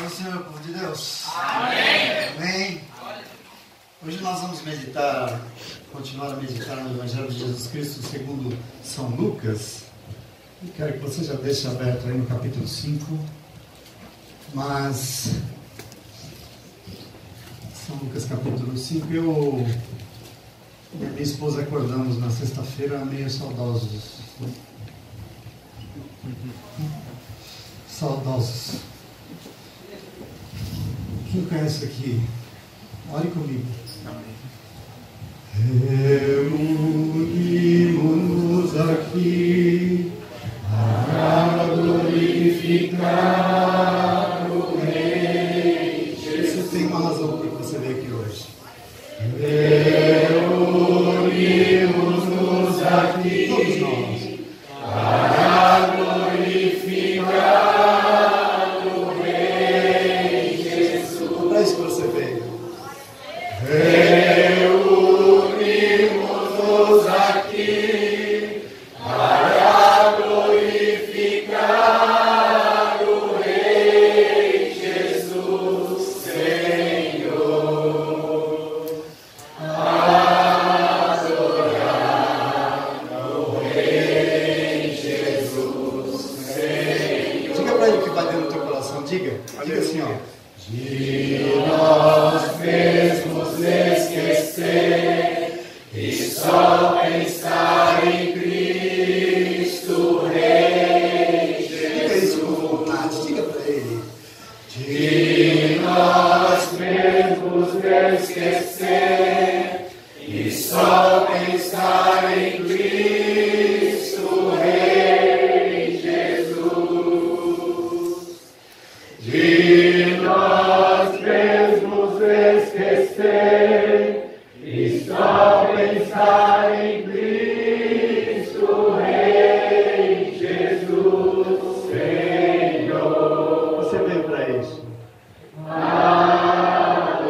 Paz do Senhor, povo de Deus. Amém. Amém. Hoje nós vamos continuar a meditar no Evangelho de Jesus Cristo segundo São Lucas. E quero que você já deixe aberto aí no capítulo 5. Mas São Lucas capítulo 5, eu e a minha esposa acordamos na sexta-feira meio saudosos. Saudosos. Quem conhece aqui? Ore comigo. Reunimos-nos aqui para glorificar o Rei. Isso tem uma razão para você vir aqui hoje. Reunimos-nos aqui, todos nós, para glorificar o Rei Jesus. É para isso que você veio. Reunimos-nos aqui para glorificar o Rei Jesus, Senhor. Adorar o Rei Jesus, Senhor. Diga para ele o que vai dentro do teu coração. Diga assim, ó. De nós mesmos esquecer e só pensar em Cristo Rei. Diga isso com vontade, diga para ele. De nós mesmos esquecer e só pensar em Cristo Rei Jesus. De nós mesmos esquecer e só pensar em Cristo Rei Jesus, Senhor. Você veio para isso. Adorar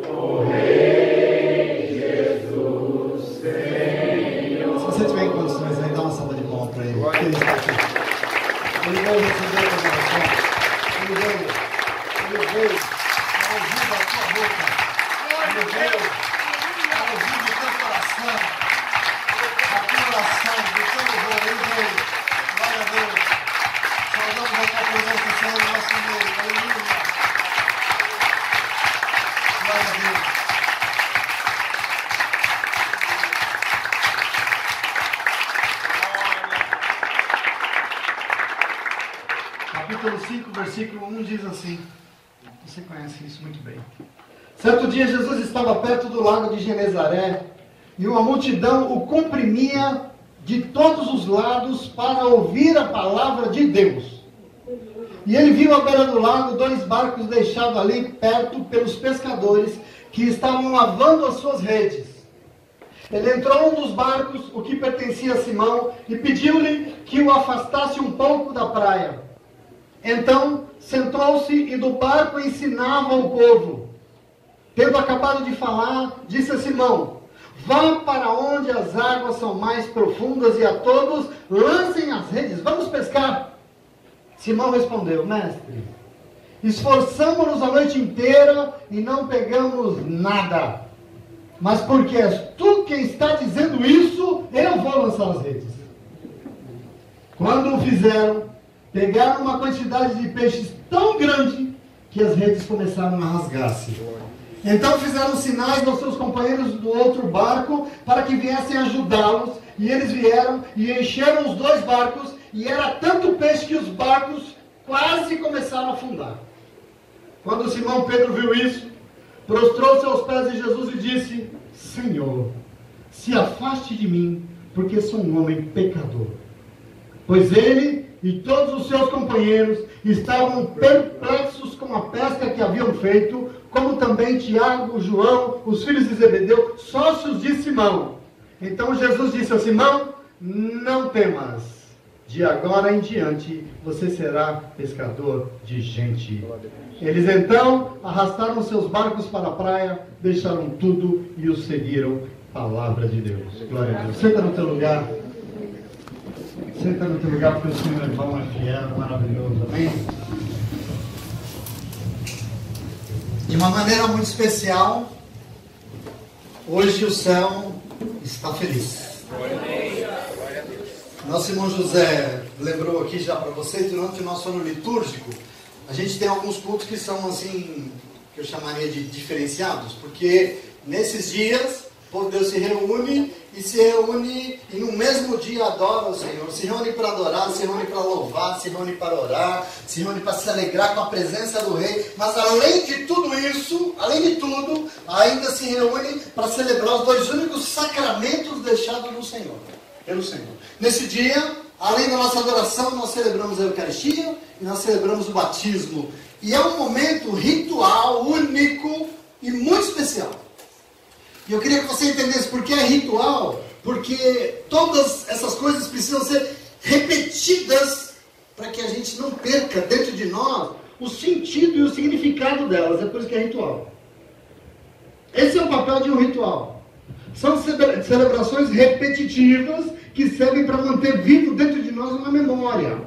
o Rei Jesus, Senhor. Se você tiver em condições aí, dá uma salva de palmas para ele. Ele está aqui. Ele vai receber a oração. Ele veio para ouvir da tua boca. Ele veio para ouvir do teu coração. A tua oração, do teu louvor. Ele veio. Glória a Deus. Saudamos a tua presença, Senhor, no nosso meio. Aleluia. Glória a Deus. Capítulo 5, versículo 1 diz assim. Você conhece isso muito bem. Certo dia Jesus estava perto do lago de Genezaré e uma multidão o comprimia de todos os lados para ouvir a palavra de Deus. E ele viu à beira do lago 2 barcos deixados ali perto pelos pescadores que estavam lavando as suas redes. Ele entrou em um dos barcos, o que pertencia a Simão, e pediu-lhe que o afastasse um pouco da praia. Então, sentou-se e do barco ensinava ao povo. Tendo acabado de falar, disse a Simão: vá para onde as águas são mais profundas e a todos lancem as redes. Vamos pescar. Simão respondeu: mestre, esforçamo-nos a noite inteira e não pegamos nada. Mas porque és tu quem está dizendo isso, eu vou lançar as redes. Quando o fizeram, pegaram uma quantidade de peixes tão grande que as redes começaram a rasgar-se. Então fizeram sinais aos seus companheiros do outro barco para que viessem ajudá-los. E eles vieram e encheram os 2 barcos. E era tanto peixe que os barcos quase começaram a afundar. Quando Simão Pedro viu isso, prostrou-se aos pés de Jesus e disse: Senhor, se afaste de mim, porque sou um homem pecador. Pois ele e todos os seus companheiros estavam perplexos com a pesca que haviam feito, como também Tiago, João, os filhos de Zebedeu, sócios de Simão. Então Jesus disse a Simão: não temas, de agora em diante você será pescador de gente. Eles então arrastaram seus barcos para a praia, deixaram tudo e os seguiram. Palavra de Deus. Glória a Deus. Senta no teu lugar. Senta no teu lugar, porque o Senhor é bom, é fiel, é maravilhoso. Amém? De uma maneira muito especial, hoje o céu está feliz. Nosso irmão José lembrou aqui já para vocês, durante o nosso ano litúrgico, a gente tem alguns cultos que são assim, que eu chamaria de diferenciados, porque nesses dias, o povo de Deus se reúne e no mesmo dia adora o Senhor, se reúne para adorar, se reúne para louvar, se reúne para orar, se reúne para se alegrar com a presença do Rei, mas além de tudo isso, ainda se reúne para celebrar os dois únicos sacramentos deixados no Senhor, pelo Senhor. Nesse dia, além da nossa adoração, nós celebramos a Eucaristia e nós celebramos o batismo. E é um momento ritual, único e muito especial. E eu queria que você entendesse por que é ritual, porque todas essas coisas precisam ser repetidas para que a gente não perca dentro de nós o sentido e o significado delas. É por isso que é ritual. Esse é o papel de um ritual. São celebrações repetitivas que servem para manter vivo dentro de nós uma memória.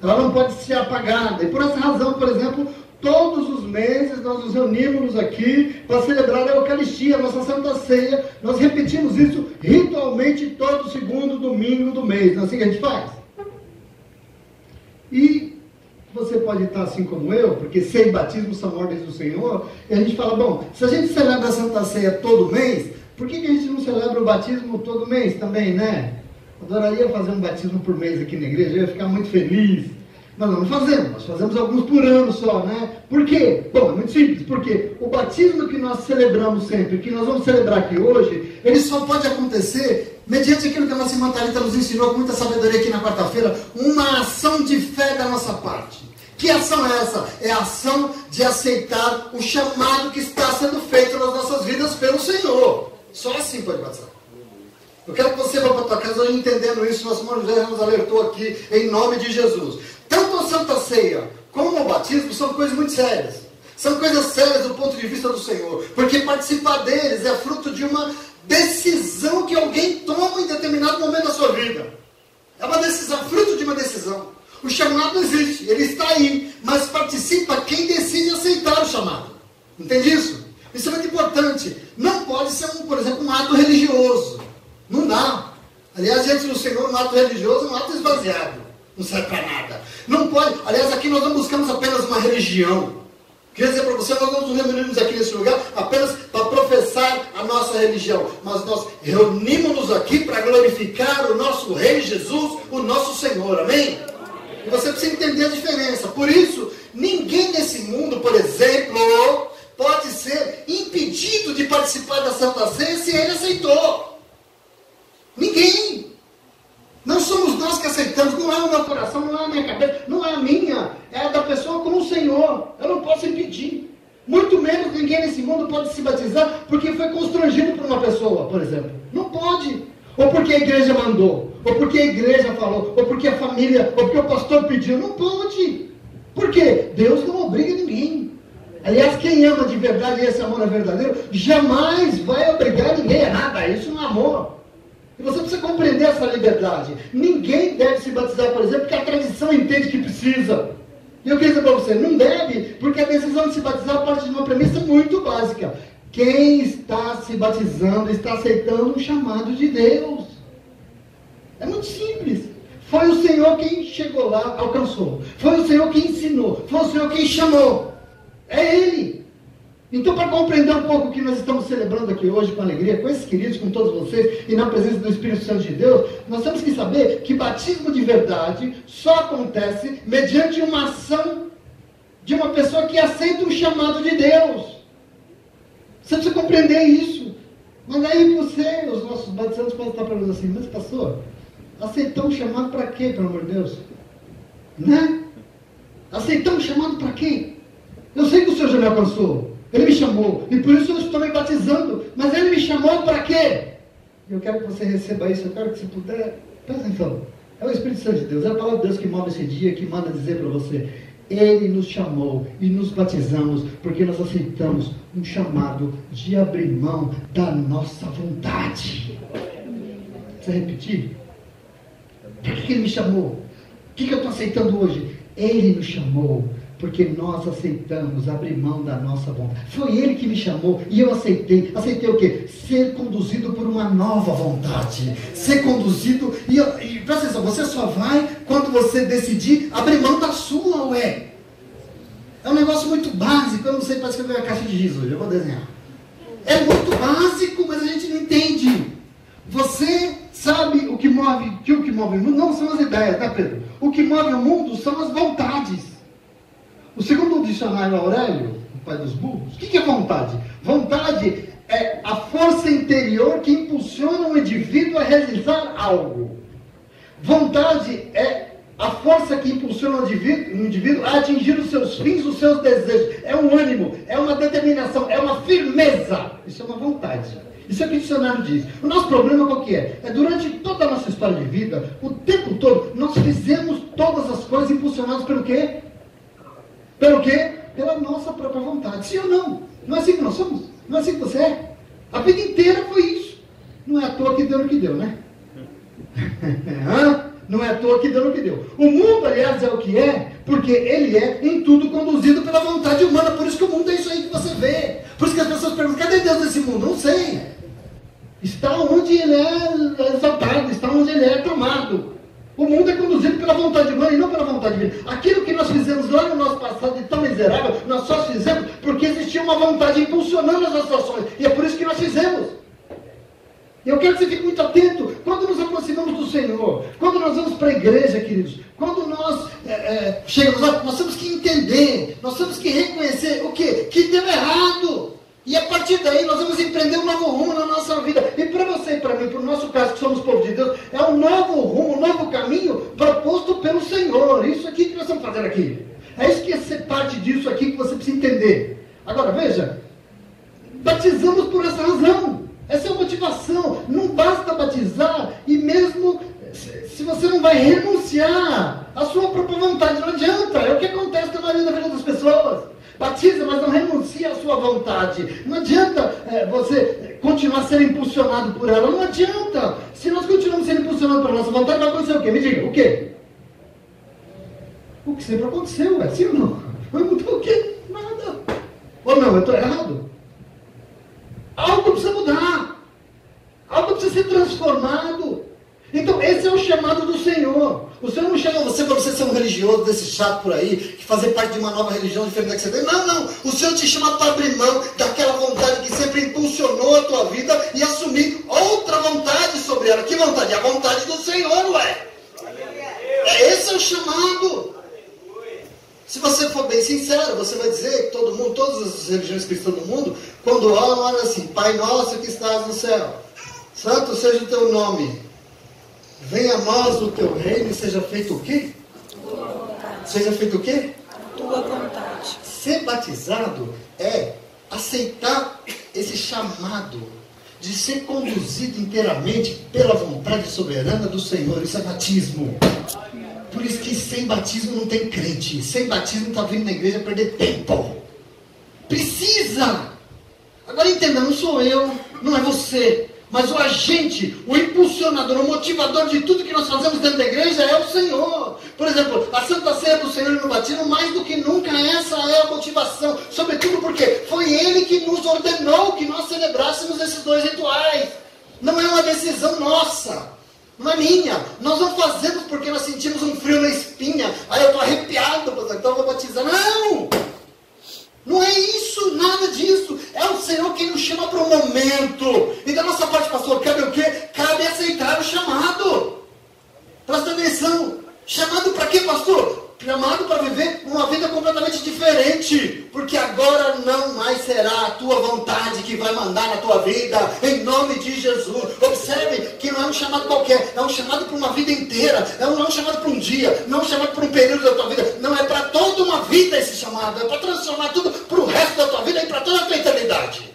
Ela não pode ser apagada. E por essa razão, por exemplo, todos os meses nós nos reunimos aqui para celebrar a Eucaristia, a nossa Santa Ceia. Nós repetimos isso ritualmente todo segundo domingo do mês. Não é assim que a gente faz? E você pode estar assim como eu, porque ceia e batismo são ordens do Senhor, e a gente fala, bom, se a gente celebra a Santa Ceia todo mês, por que a gente não celebra o batismo todo mês também, né? Adoraria fazer um batismo por mês aqui na igreja, eu ia ficar muito feliz. Mas não fazemos, nós fazemos alguns por ano só, né? Por quê? Bom, é muito simples, porque o batismo que nós celebramos sempre, que nós vamos celebrar aqui hoje, ele só pode acontecer mediante aquilo que a nossa irmã Thalita nos ensinou com muita sabedoria aqui na quarta-feira, uma ação de fé da nossa parte. Que ação é essa? É a ação de aceitar o chamado que está sendo feito nas nossas vidas pelo Senhor. Só assim pode batizar. Eu quero que você vá para a tua casa hoje entendendo isso. Nosso irmão José nos alertou aqui em nome de Jesus. Tanto a Santa Ceia como o batismo são coisas muito sérias. São coisas sérias do ponto de vista do Senhor. Porque participar deles é fruto de uma decisão que alguém toma em determinado momento da sua vida. É uma decisão, fruto de uma decisão. O chamado existe, ele está aí. Mas participa quem decide aceitar o chamado. Entende isso? Isso é muito importante. Não pode ser, por exemplo, um ato religioso. Não dá. Aliás, diante do Senhor, um ato religioso é um ato esvaziado. Não serve para nada. Não pode. Aliás, aqui nós não buscamos apenas uma religião. Queria dizer para você, nós não nos reunimos aqui nesse lugar apenas para professar a nossa religião. Mas nós reunimos-nos aqui para glorificar o nosso Rei Jesus, o nosso Senhor. Amém? E você precisa entender a diferença. Por isso, ninguém nesse mundo, por exemplo, pode ser impedido de participar da Santa Ceia se ele aceitou. Ninguém. Não somos nós que aceitamos, não é o meu coração, não é a minha cabeça, não é a minha, é a da pessoa com o Senhor. Eu não posso impedir. Muito menos ninguém nesse mundo pode se batizar porque foi constrangido por uma pessoa, por exemplo. Não pode. Ou porque a igreja mandou, ou porque a igreja falou, ou porque a família, ou porque o pastor pediu. Não pode. Por quê? Deus não obriga ninguém. Aliás, quem ama de verdade e esse amor é verdadeiro, jamais vai obrigar ninguém a nada. Isso não é amor. E você precisa compreender essa liberdade. Ninguém deve se batizar, por exemplo, porque a tradição entende que precisa. E eu queria dizer para você, não deve, porque a decisão de se batizar parte de uma premissa muito básica. Quem está se batizando está aceitando um chamado de Deus. É muito simples. Foi o Senhor quem chegou lá, alcançou. Foi o Senhor quem ensinou. Foi o Senhor quem chamou. É Ele. Então, para compreender um pouco o que nós estamos celebrando aqui hoje com alegria, com esses queridos, com todos vocês, e na presença do Espírito Santo de Deus, nós temos que saber que batismo de verdade só acontece mediante uma ação de uma pessoa que aceita o chamado de Deus. Você precisa compreender isso. Mas aí você, os nossos batizados, podem estar perguntando assim, mas pastor, aceitar um chamado para quê, pelo amor de Deus? Né? Aceitar um chamado para quê? Eu sei que o Senhor já me alcançou. Ele me chamou, e por isso eu estou me batizando. Mas Ele me chamou para quê? Eu quero que você receba isso, eu quero que se puder, presta atenção. É o Espírito Santo de Deus, é a palavra de Deus que move esse dia, que manda dizer para você. Ele nos chamou e nos batizamos, porque nós aceitamos um chamado de abrir mão da nossa vontade. Precisa repetir? Por que Ele me chamou? O que eu estou aceitando hoje? Ele nos chamou Porque nós aceitamos abrir mão da nossa vontade. Foi Ele que me chamou e eu aceitei. Aceitei o quê? Ser conduzido por uma nova vontade. Ser conduzido. E presta atenção, você só vai quando você decidir abrir mão da sua, ué. É um negócio muito básico. Eu não sei para escrever a caixa de giz hoje. Eu vou desenhar. É muito básico, mas a gente não entende. Você sabe o que move o mundo? Não são as ideias, né, Pedro? O que move o mundo são as vontades. O segundo dicionário Aurélio, o pai dos burros, o que é vontade? Vontade é a força interior que impulsiona um indivíduo a realizar algo. Vontade é a força que impulsiona um indivíduo a atingir os seus fins, os seus desejos. É um ânimo, é uma determinação, é uma firmeza. Isso é uma vontade. Isso é o que o dicionário diz. O nosso problema qual que é? É durante toda a nossa história de vida, o tempo todo, nós fizemos todas as coisas impulsionadas pelo quê? Pelo quê? Pela nossa própria vontade. Sim ou não? Não é assim que nós somos? Não é assim que você é? A vida inteira foi isso. Não é à toa que deu no que deu, né? Não é à toa que deu no que deu. O mundo, aliás, é o que é, porque ele é em tudo conduzido pela vontade humana. Por isso que o mundo é isso aí que você vê. Por isso que as pessoas perguntam, cadê Deus nesse mundo? Não sei. Está onde ele é exaltado, está onde ele é tomado. O mundo é conduzido pela vontade humana e não pela vontade divina. Aquilo que nós fizemos lá no nosso passado de tão miserável, nós só fizemos porque existia uma vontade impulsionando as nossas ações. E é por isso que nós fizemos. Eu quero que você fique muito atento. Quando nos aproximamos do Senhor, quando nós vamos para a igreja, queridos, quando nós chegamos lá, nós temos que entender, nós temos que reconhecer o quê? Que deu errado. E a partir daí nós vamos empreender um novo rumo na nossa vida. E para você e para mim, para o nosso caso que somos povo de Deus, é um novo rumo, um novo caminho proposto pelo Senhor. Isso aqui que nós estamos fazendo aqui. É isso que é ser parte disso aqui que você precisa entender. Agora veja, batizamos por essa razão. Essa é a motivação. Não basta batizar e mesmo se você não vai renunciar à sua própria vontade, não adianta. É o que acontece na maioria da vida das pessoas. Batiza, mas não renuncia à sua vontade. Não adianta você continuar sendo impulsionado por ela. Não adianta. Se nós continuamos sendo impulsionados pela nossa vontade, vai acontecer o quê? Me diga, o quê? O que sempre aconteceu, é sim ou não? Vai mudar o quê? Nada. Ou não, eu estou errado? Algo precisa mudar. Algo precisa ser transformado. Então, esse é o chamado do Senhor. O Senhor não chama você para você ser um religioso desse chato por aí, que fazer parte de uma nova religião diferente da que você tem. Não, não. O Senhor te chama para abrir mão daquela vontade que sempre impulsionou a tua vida e assumir outra vontade sobre ela. Que vontade? A vontade do Senhor, ué. Esse é o chamado. Se você for bem sincero, você vai dizer que todo mundo, todas as religiões cristãs do mundo, quando oram, olha assim, Pai nosso que estás no céu, santo seja o teu nome. Venha a nós o teu reino e seja feito o quê? Tua vontade. Seja feito o quê? Tua vontade. Ser batizado é aceitar esse chamado de ser conduzido inteiramente pela vontade soberana do Senhor. Isso é batismo. Por isso que sem batismo não tem crente. Sem batismo está vindo na igreja perder tempo. Precisa! Agora entenda, não sou eu, não é você. Mas o agente, o impulsionador, o motivador de tudo que nós fazemos dentro da igreja é o Senhor. Por exemplo, a Santa Ceia do Senhor e no batismo, mais do que nunca, essa é a motivação. Sobretudo porque foi Ele que nos ordenou que nós celebrássemos esses dois rituais. Não é uma decisão nossa, não é minha. Nós não fazemos porque nós sentimos um frio na espinha. Aí eu estou arrepiado, então eu vou batizar. Não! Não é isso, nada disso. É o Senhor quem nos chama para o momento. E da nossa parte, pastor, cabe o quê? Cabe aceitar o chamado. Presta atenção. Chamado para quê, pastor? Chamado para viver uma vida completamente diferente. Porque agora não mais será a tua vontade que vai mandar na tua vida. Em nome de Jesus. Observe que não é um chamado qualquer. É um chamado para uma vida inteira. Não é um chamado para um dia. Não é um chamado para um período da tua vida. Não é para toda uma vida esse chamado. É para transformar tudo para o resto da tua vida e para toda a tua eternidade.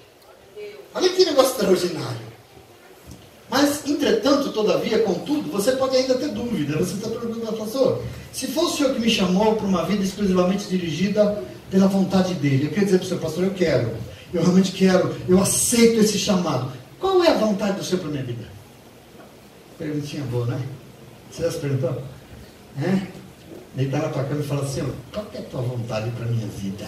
Olha que negócio extraordinário. Mas, entretanto, todavia, contudo, você pode ainda ter dúvida. Você está perguntando, pastor, se fosse o Senhor que me chamou para uma vida exclusivamente dirigida pela vontade dele, eu queria dizer para o senhor, pastor, eu quero, eu realmente quero, eu aceito esse chamado. Qual é a vontade do Senhor para a minha vida? Perguntinha boa, né? Você já se perguntou? Deitar na tua cama e falar assim, ó, qual que é a tua vontade para a minha vida?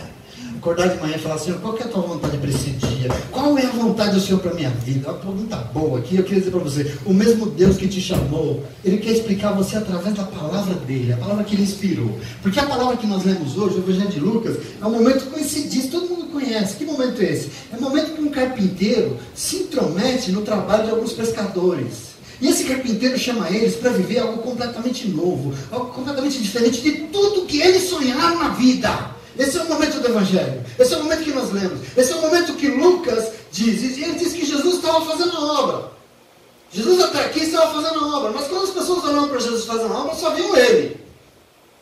Acordar de manhã e falar assim, ó, qual que é a tua vontade para esse dia? Qual é a vontade do Senhor para a minha vida? Uma pergunta boa aqui, eu queria dizer para você, o mesmo Deus que te chamou, Ele quer explicar a você através da palavra dEle, a palavra que Ele inspirou. Porque a palavra que nós lemos hoje, o Evangelho de Lucas, é um momento conhecidíssimo, todo mundo conhece. Que momento é esse? É o momento que um carpinteiro se intromete no trabalho de alguns pescadores. E esse carpinteiro chama eles para viver algo completamente novo, algo completamente diferente de tudo que eles sonharam na vida. Esse é o momento do Evangelho, esse é o momento que nós lemos, esse é o momento que Lucas diz, e ele diz que Jesus estava fazendo a obra. Jesus até aqui estava fazendo a obra, mas quando as pessoas olhavam para Jesus fazendo a obra, só viam ele,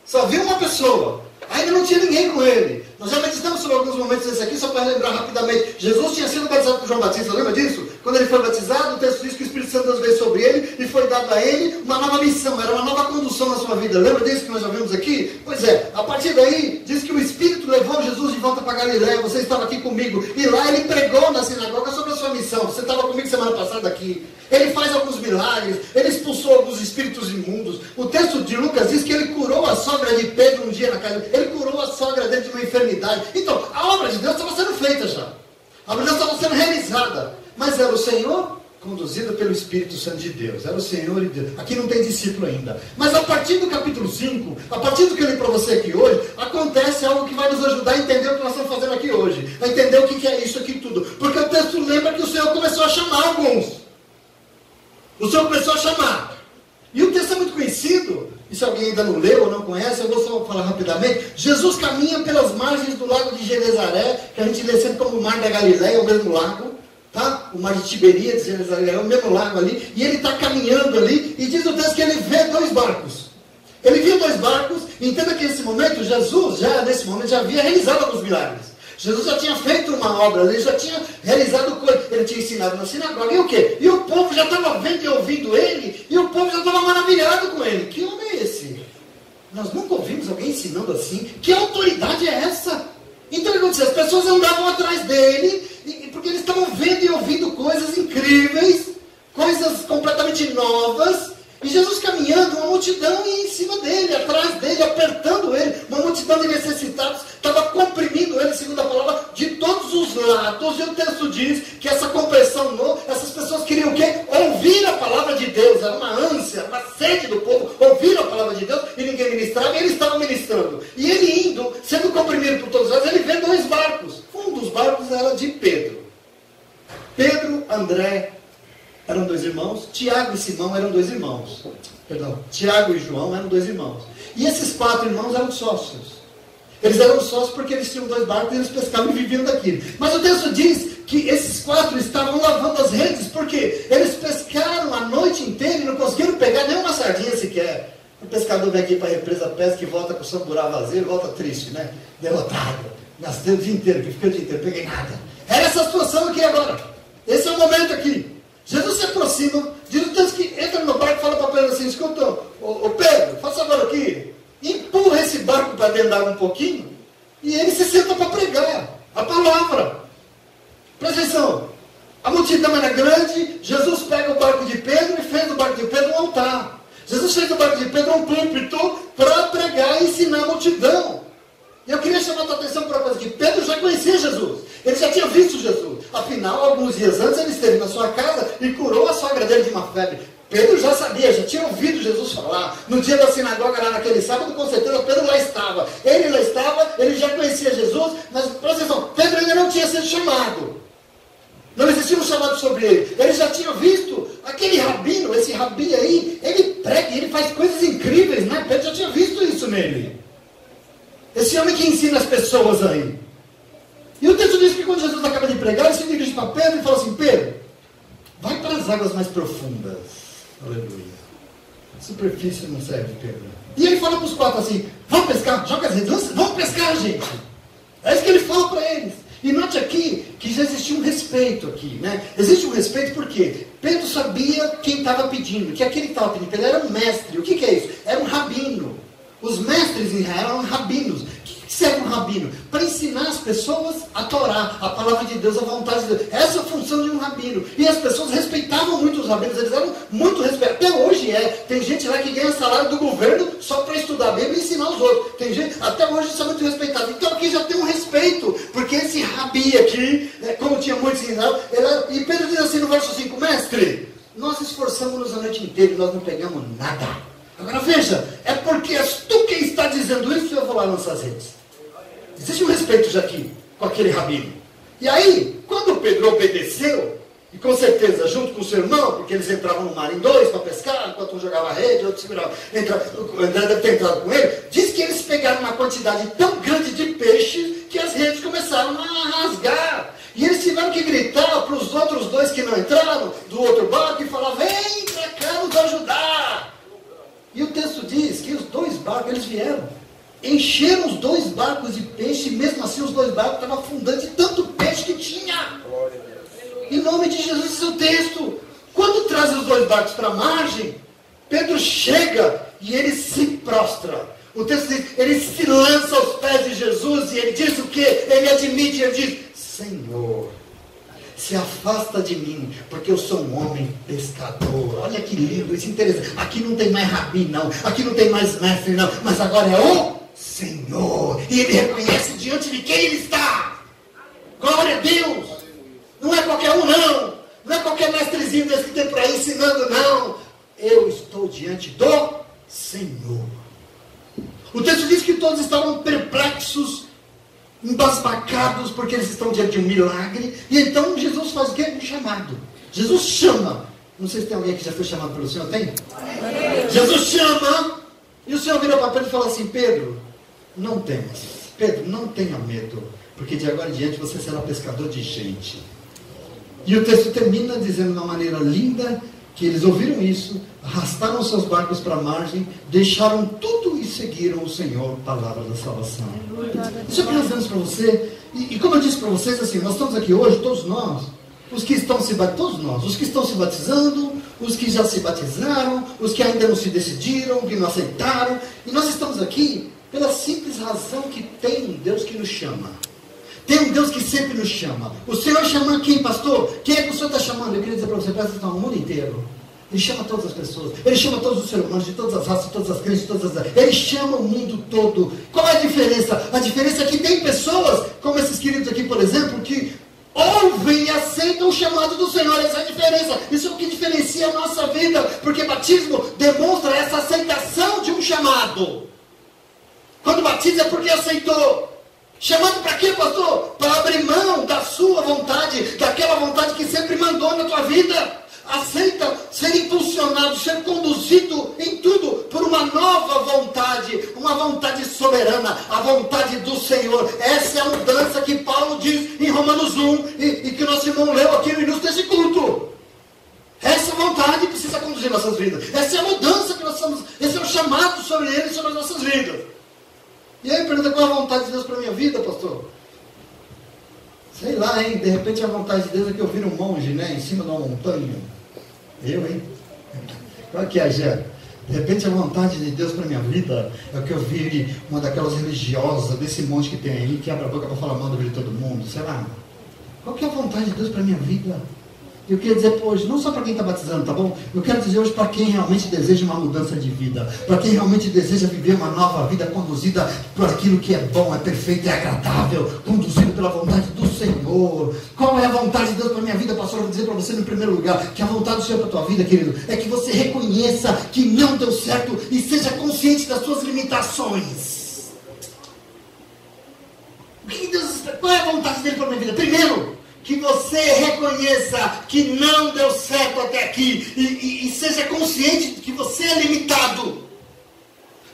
só viam uma pessoa, ainda não tinha ninguém com ele. Nós já meditamos sobre alguns momentos desse aqui, só para lembrar rapidamente. Jesus tinha sido batizado por João Batista, lembra disso? Quando ele foi batizado, o texto diz que o Espírito Santo veio sobre ele e foi dado a ele uma nova missão, era uma nova condução na sua vida. Lembra disso que nós já vimos aqui? Pois é, a partir daí, diz que o Espírito levou Jesus de volta para Galiléia, você estava aqui comigo, e lá ele pregou na sinagoga sobre a sua missão. Você estava comigo semana passada aqui. Ele faz alguns milagres, ele expulsou alguns espíritos imundos. O texto de Lucas diz que ele curou a sogra de Pedro um dia na casa, ele curou a sogra dele de uma enfermidade. Então, a obra de Deus estava sendo feita já. A obra de Deus estava sendo realizada. Mas era o Senhor conduzido pelo Espírito Santo de Deus. Era o Senhor e Deus. Aqui não tem discípulo ainda. Mas a partir do capítulo 5, a partir do que eu li para você aqui hoje, acontece algo que vai nos ajudar a entender o que nós estamos fazendo aqui hoje. A entender o que é isso aqui tudo. Porque o texto lembra que o Senhor começou a chamar alguns. O Senhor começou a chamar. E o texto é muito conhecido. E se alguém ainda não leu ou não conhece, eu vou só falar rapidamente. Jesus caminha pelas margens do lago de Genezaré, que a gente lê sempre como o mar da Galiléia, o mesmo lago. Tá? O mar de Tiberíades, de Genezaré, é o mesmo lago ali. E ele está caminhando ali. E diz o texto que ele vê 2 barcos. Ele viu 2 barcos. E entenda que nesse momento, Jesus, nesse momento, já havia realizado alguns milagres. Jesus já tinha feito uma obra, ele já tinha realizado coisas, ele tinha ensinado na sinagoga, e o quê? E o povo já estava vendo e ouvindo ele, e o povo já estava maravilhado com ele. Que homem é esse? Nós nunca ouvimos alguém ensinando assim. Que autoridade é essa? Então, as pessoas andavam atrás dele, porque eles estavam vendo e ouvindo coisas incríveis, coisas completamente novas, e Jesus caminhando, uma multidão ia em cima dele, atrás dele, apertando ele, uma multidão de necessitados, estava comprimindo ele, segundo a palavra, de todos os lados. E o texto diz que essa compressão, essas pessoas queriam o quê? Ouvir a palavra de Deus, era uma ânsia, uma sede do povo, ouvir a palavra de Deus, e ninguém ministrava, e ele estava ministrando. E ele indo, sendo comprimido por todos os lados, ele vê 2 barcos. Um dos barcos era de Pedro. Pedro, André, eram 2 irmãos. Tiago e Simão eram 2 irmãos. Perdão, Tiago e João eram 2 irmãos. E esses 4 irmãos eram sócios. Eles eram sócios porque eles tinham 2 barcos e eles pescavam e viviam daquilo. Mas o texto diz que esses 4 estavam lavando as redes, porque eles pescaram a noite inteira e não conseguiram pegar nenhuma sardinha sequer. O pescador vem aqui para a represa, pesca e volta com o samburá vazio, volta triste, né? Derrotado. Gastei o dia inteiro, que fica o dia inteiro, peguei nada. Era essa situação aqui agora. Esse é o momento aqui. Jesus se aproxima, diz o texto que entra no barco e fala para Pedro assim, escuta, ô Pedro, faça agora aqui, empurra esse barco para dentro da água um pouquinho, e ele se senta para pregar a palavra. Presta atenção, a multidão era grande, Jesus pega o barco de Pedro e fez do barco de Pedro um altar. Jesus fez do barco de Pedro um púlpito para pregar e ensinar a multidão. E eu queria chamar a tua atenção para uma coisa, que Pedro já conhecia Jesus. Ele já tinha visto Jesus. Afinal, alguns dias antes, ele esteve na sua casa e curou a sogra dele de uma febre. Pedro já sabia, já tinha ouvido Jesus falar. No dia da sinagoga, lá naquele sábado, com certeza, Pedro lá estava. Ele lá estava, ele já conhecia Jesus, mas, presta atenção, Pedro ainda não tinha sido chamado. Não existia um chamado sobre ele. Ele já tinha visto aquele rabino, esse rabi aí, ele prega, ele faz coisas incríveis, né? Pedro já tinha visto isso nele. Esse homem que ensina as pessoas aí. E o texto diz que quando Jesus acaba de pregar, ele se dirige para Pedro e fala assim, Pedro, vai para as águas mais profundas. Aleluia. Superfície não serve, Pedro. E ele fala para os 4 assim, vamos pescar, joga as redes, vamos pescar, gente. É isso que ele fala para eles. E note aqui que já existia um respeito aqui, né? Existe um respeito porque Pedro sabia quem estava pedindo, que aquele que estava pedindo, ele era um mestre. O que é isso? Era um rabino. Os mestres em Israel eram rabinos. O que serve um rabino? Para ensinar as pessoas a Torá, a palavra de Deus, a vontade de Deus. Essa é a função de um rabino. E as pessoas respeitavam muito os rabinos, eles eram muito respeitados. Até hoje tem gente lá que ganha salário do governo só para estudar a Bíblia e ensinar os outros. Tem gente, até hoje isso é muito respeitado. Então aqui já tem um respeito, porque esse rabi aqui, como tinha muitos ensinados, e Pedro diz assim no verso 5, mestre, nós esforçamos-nos a noite inteira e nós não pegamos nada. Agora veja, é porque és tu quem está dizendo isso e eu vou lá lançar as redes. Existe um respeito já aqui com aquele rabino. E aí, quando Pedro obedeceu, e com certeza junto com o seu irmão, porque eles entravam no mar em dois para pescar, enquanto um jogava a rede, outro segurava, André deve ter entrado com ele, diz que eles pegaram uma quantidade tão grande de peixes que as redes começaram a rasgar. E eles tiveram que gritar para os outros dois que não entraram, do outro barco, e falar, vem para cá nos ajudar. E o texto diz que os dois barcos, eles vieram, encheram os dois barcos de peixe, e mesmo assim os dois barcos estavam afundando de tanto peixe que tinha. Em nome de Jesus, esse é o texto. Quando traz os dois barcos para a margem, Pedro chega e ele se prostra. O texto diz, ele se lança aos pés de Jesus e ele diz o quê? Ele admite, ele diz, Senhor, se afasta de mim, porque eu sou um homem pescador. Olha que lindo, isso é interessante. Aqui não tem mais rabi não, aqui não tem mais mestre não, mas agora é o Senhor. E ele reconhece diante de quem ele está. Glória a Deus. Não é qualquer um não, não é qualquer mestrezinho desse que tem por aí ensinando não. Eu estou diante do Senhor. O texto diz que todos estavam perplexos, embasbacados, porque eles estão diante de um milagre. E então Jesus faz o quê? Um chamado. Jesus chama. Não sei se tem alguém que já foi chamado pelo Senhor. Tem? Jesus chama. E o Senhor vira para Pedro e fala assim, Pedro, não temas. Pedro, não tenha medo, porque de agora em diante você será pescador de gente. E o texto termina dizendo de uma maneira linda que eles ouviram isso, arrastaram seus barcos para a margem, deixaram tudo e seguiram o Senhor, palavra da salvação. Isso é o que nós damos para você. E como eu disse para vocês, assim, nós estamos aqui hoje, todos nós, os que estão se batizando, os que já se batizaram, os que ainda não se decidiram, que não aceitaram, e nós estamos aqui pela simples razão que tem um Deus que nos chama. Tem um Deus que sempre nos chama. O Senhor chama quem, pastor? Quem é que o Senhor está chamando? Eu queria dizer para você, presta atenção, no mundo inteiro. Ele chama todas as pessoas. Ele chama todos os seres humanos, de todas as raças, de todas as crenças, de todas as... Ele chama o mundo todo. Qual é a diferença? A diferença é que tem pessoas, como esses queridos aqui, por exemplo, que ouvem e aceitam o chamado do Senhor. Essa é a diferença. Isso é o que diferencia a nossa vida. Porque batismo demonstra essa aceitação de um chamado. Quando batiza é porque aceitou. Chamado para quê, pastor? Para abrir mão da sua vontade, daquela vontade que sempre mandou na tua vida. Aceita ser impulsionado, ser conduzido em tudo por uma nova vontade, uma vontade soberana, a vontade do Senhor. Essa é a mudança que Paulo diz em Romanos 1 e que o nosso irmão leu aqui no início desse culto. Essa vontade precisa conduzir nossas vidas. Essa é a mudança que nós estamos, esse é o chamado sobre ele e sobre as nossas vidas. E aí pergunta, qual é a vontade de Deus para a minha vida, pastor? Sei lá, hein? De repente a vontade de Deus é que eu vire um monge, né? Em cima de uma montanha. Eu, hein? Qual que é, Gé? De repente a vontade de Deus para a minha vida é que eu vire uma daquelas religiosas, desse monte que tem aí, que abre a boca para falar mal da vida de todo mundo. Sei lá. Qual que é a vontade de Deus para a minha vida? Eu queria dizer hoje, não só para quem está batizando, tá bom? Eu quero dizer hoje para quem realmente deseja uma mudança de vida, para quem realmente deseja viver uma nova vida conduzida por aquilo que é bom, é perfeito, é agradável, conduzido pela vontade do Senhor. Qual é a vontade de Deus para a minha vida, pastor? Eu vou dizer para você no primeiro lugar, que a vontade do Senhor para a tua vida, querido, é que você reconheça que não deu certo e seja consciente das suas limitações. O que Deus, qual é a vontade dele para a minha vida? Primeiro, que você reconheça que não deu certo até aqui e seja consciente de que você é limitado.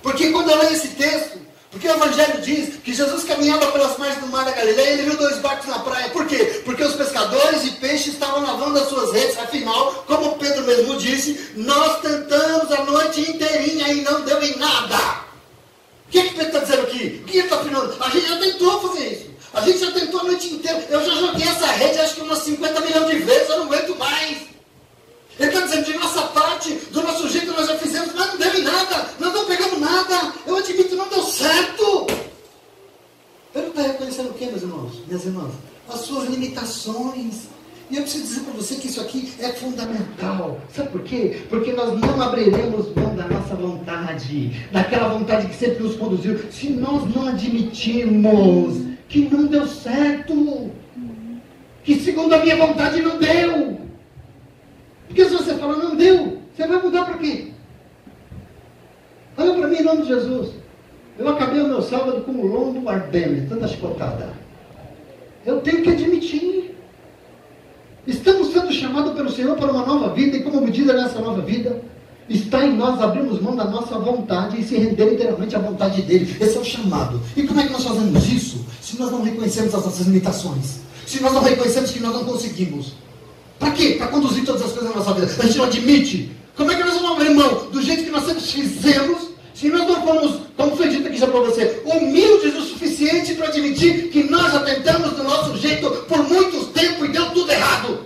Porque quando eu leio esse texto, porque o Evangelho diz que Jesus caminhava pelas margens do mar da Galileia e ele viu dois barcos na praia. Por quê? Porque os pescadores de peixe estavam lavando as suas redes. Afinal, como Pedro mesmo disse, nós tentamos a noite inteirinha e não deu em nada. O que Pedro está dizendo aqui? O que ele está afirmando? A gente já tentou fazer isso. A gente já tentou a noite inteira. Eu já joguei essa rede acho que umas 50 milhões de vezes. Eu não aguento mais. Ele está dizendo, de nossa parte, do nosso jeito nós já fizemos, mas não deu em nada. Nós não pegamos nada. Eu admito, não deu certo. minhas irmãs, as suas limitações. E eu preciso dizer para você que isso aqui é fundamental. Sabe por quê? Porque nós não abriremos mão da nossa vontade, daquela vontade que sempre nos conduziu, se nós não admitirmos que não deu certo, que segundo a minha vontade não deu. Porque se você fala, não deu, você vai mudar para quê? Olha para mim em nome de Jesus. Eu acabei o meu sábado com um lombo ardendo, tanta chicotada. Eu tenho que admitir. Estamos sendo chamados pelo Senhor para uma nova vida, e como medida nessa nova vida, está em nós abrirmos mão da nossa vontade e se render inteiramente à vontade dele. Esse é o chamado. E como é que nós fazemos isso? Se nós não reconhecemos as nossas limitações, se nós não reconhecemos que nós não conseguimos. Para quê? Para conduzir todas as coisas na nossa vida. A gente não admite. Como é que nós vamos abrir mão do jeito que nós sempre fizemos, se nós não formos, como foi dito aqui já para você, humildes o suficiente para admitir que nós já tentamos do nosso jeito por muito tempo e deu tudo errado?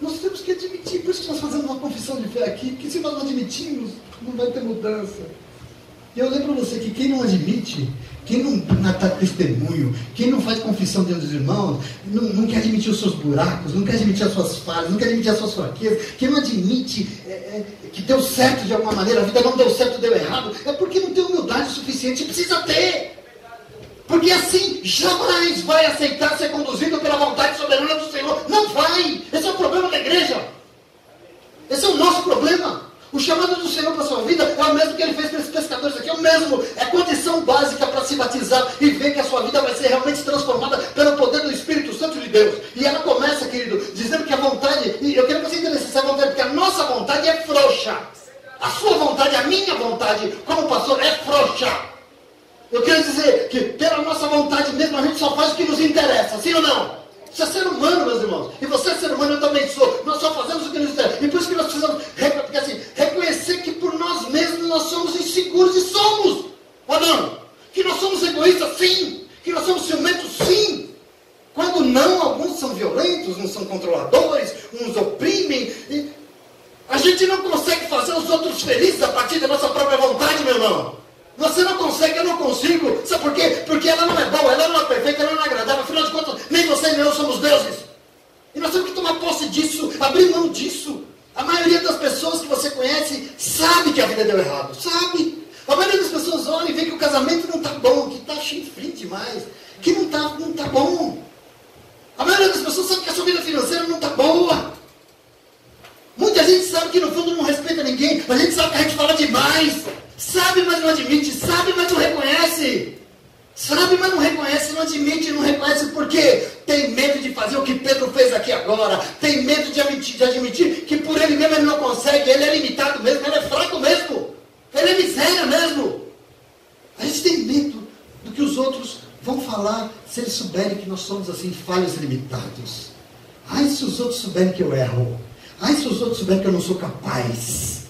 Nós temos que admitir, por isso que nós fazemos uma confissão de fé aqui, porque se nós não admitirmos, não vai ter mudança. E eu lembro para você que quem não admite, quem não dá testemunho, quem não faz confissão diante dos irmãos, não quer admitir os seus buracos, não quer admitir as suas falhas, não quer admitir as suas fraquezas, quem não admite que deu certo de alguma maneira, a vida não deu certo, deu errado, é porque não tem humildade suficiente, precisa ter. Porque assim jamais vai aceitar ser conduzido pela vontade soberana do Senhor. Não vai. Esse é o problema da igreja. Esse é o nosso problema. O chamado do Senhor para a sua vida é o mesmo que ele fez para esses pescadores aqui, é o mesmo. É condição básica para se batizar e ver que a sua vida vai ser realmente transformada pelo poder do Espírito Santo de Deus. E ela começa, querido, dizendo que a vontade, e eu quero que você entenda essa vontade, porque a nossa vontade é frouxa. A sua vontade, a minha vontade, como pastor, é frouxa. Eu quero dizer que pela nossa vontade mesmo a gente só faz o que nos interessa, sim ou não? Você é ser humano, meus irmãos. E você é ser humano, eu também sou. Nós só fazemos o que nos interessa. E por isso que nós precisamos reconhecer que por nós mesmos nós somos inseguros e somos. Ou não? Que nós somos egoístas, sim. Que nós somos ciumentos, sim. Quando não, alguns são violentos, uns são controladores, uns oprimem. A gente não consegue fazer os outros felizes a partir da nossa própria vontade, meu irmão. Você não consegue, eu não consigo. Sabe por quê? Porque ela não é boa, ela não é perfeita, ela não é agradável. Afinal de contas, nem você nem eu somos deuses. E nós temos que tomar posse disso, abrir mão disso. A maioria das pessoas que você conhece sabe que a vida deu errado. Sabe? A maioria das pessoas olha e vê que o casamento não está bom, que está chifre demais, que não tá bom. A maioria das pessoas sabe que a sua vida financeira não está boa. Muita gente sabe que no fundo não respeita ninguém. A gente sabe que a gente fala demais. Sabe, mas não admite. Sabe, mas não reconhece. Sabe, mas não reconhece, não admite, não reconhece. Por quê? Tem medo de fazer o que Pedro fez aqui agora. Tem medo de admitir que por ele mesmo ele não consegue. Ele é limitado mesmo, ele é fraco mesmo. Ele é miséria mesmo. A gente tem medo do que os outros vão falar se eles souberem que nós somos assim, falhos e limitados. Ai, se os outros souberem que eu erro. Ai, se os outros souberem que eu não sou capaz.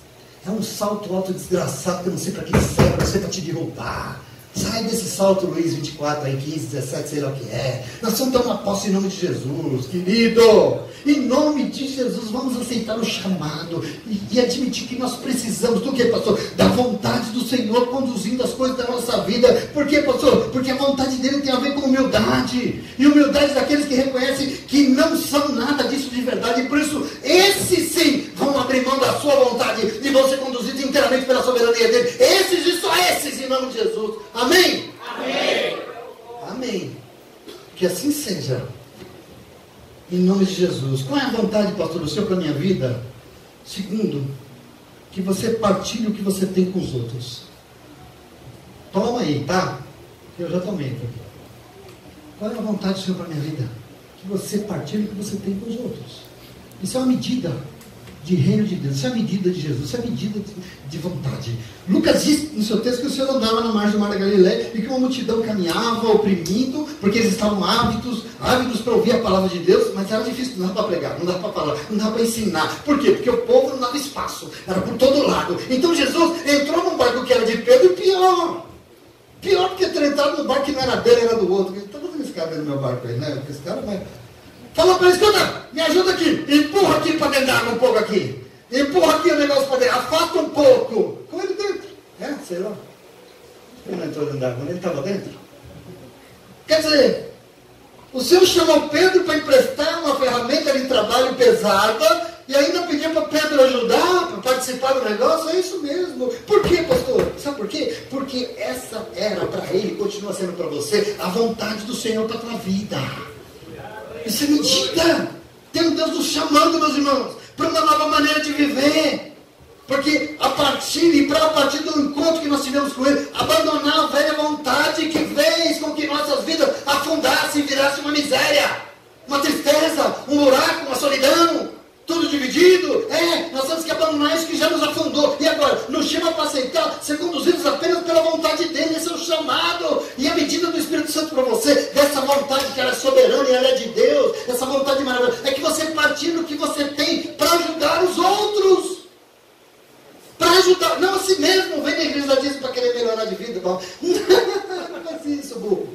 É um salto alto desgraçado que eu não sei para que serve, não sei para te derrubar. Sai desse salto, Luiz 24, aí 15, 17, sei lá o que é. Nós vamos dar uma posse em nome de Jesus, querido. Em nome de Jesus, vamos aceitar o chamado e admitir que nós precisamos do que, pastor? Da vontade do Senhor conduzindo as coisas da nossa vida. Por quê, pastor? Porque a vontade dele tem a ver com humildade. E humildade daqueles que reconhecem que não são nada disso de verdade. E por isso, esses sim vão abrir mão da sua vontade e vão ser conduzidos inteiramente pela soberania dele. Esses e só esses, em nome de Jesus. Amém? Amém. Amém. Que assim seja. Em nome de Jesus. Qual é a vontade, pastor, do Senhor para a minha vida? Segundo, que você partilhe o que você tem com os outros. Toma aí, tá? Eu já tomei aqui. Qual é a vontade do Senhor para a minha vida? Que você partilhe o que você tem com os outros. Isso é uma medida de reino de Deus. Isso é a medida de Jesus. Isso é a medida de vontade. Lucas diz no seu texto que o Senhor andava na margem do mar da Galileia e que uma multidão caminhava oprimindo, porque eles estavam ávidos para ouvir a palavra de Deus, mas era difícil, não dava para pregar, não dava para falar, não dava para ensinar. Por quê? Porque o povo não dava espaço, era por todo lado. Então Jesus entrou num barco que era de Pedro e pior porque ter entrado no barco que não era dele, era do outro. Está fazendo esse cara no meu barco aí, né? Porque esse cara vai... Falou para ele, escuta, me ajuda aqui, empurra aqui para dentro da água um pouco aqui. Empurra aqui o negócio para dentro, afasta um pouco. Com ele dentro. Sei lá. Ele não entrou dentro da água, ele estava dentro. Quer dizer, O Senhor chamou Pedro para emprestar uma ferramenta de trabalho pesada e ainda pediu para Pedro ajudar, para participar do negócio. É isso mesmo. Por quê, pastor? Sabe por quê? Porque essa era para ele, continua sendo para você, a vontade do Senhor para a tua vida. Isso é medida. Tem um Deus nos chamando, meus irmãos, para uma nova maneira de viver. Porque a partir do encontro que nós tivemos com Ele, abandonar a velha vontade que fez com que nossas vidas afundassem e virassem uma miséria, uma tristeza, um buraco, uma solidão, tudo dividido. Nós temos que abandonar isso que já nos afundou. E agora, nos chama para aceitar, ser conduzidos apenas pela vontade dEle. Esse é o chamado. E a medida do Espírito Santo para você, dessa vontade que ela é soberana e ela é de Deus, essa vontade maravilhosa, é que você partir do que você tem para ajudar os outros. Para ajudar, não a si mesmo. Vem na igreja da dízimo para querer melhorar de vida, irmão. Não faz isso, burro.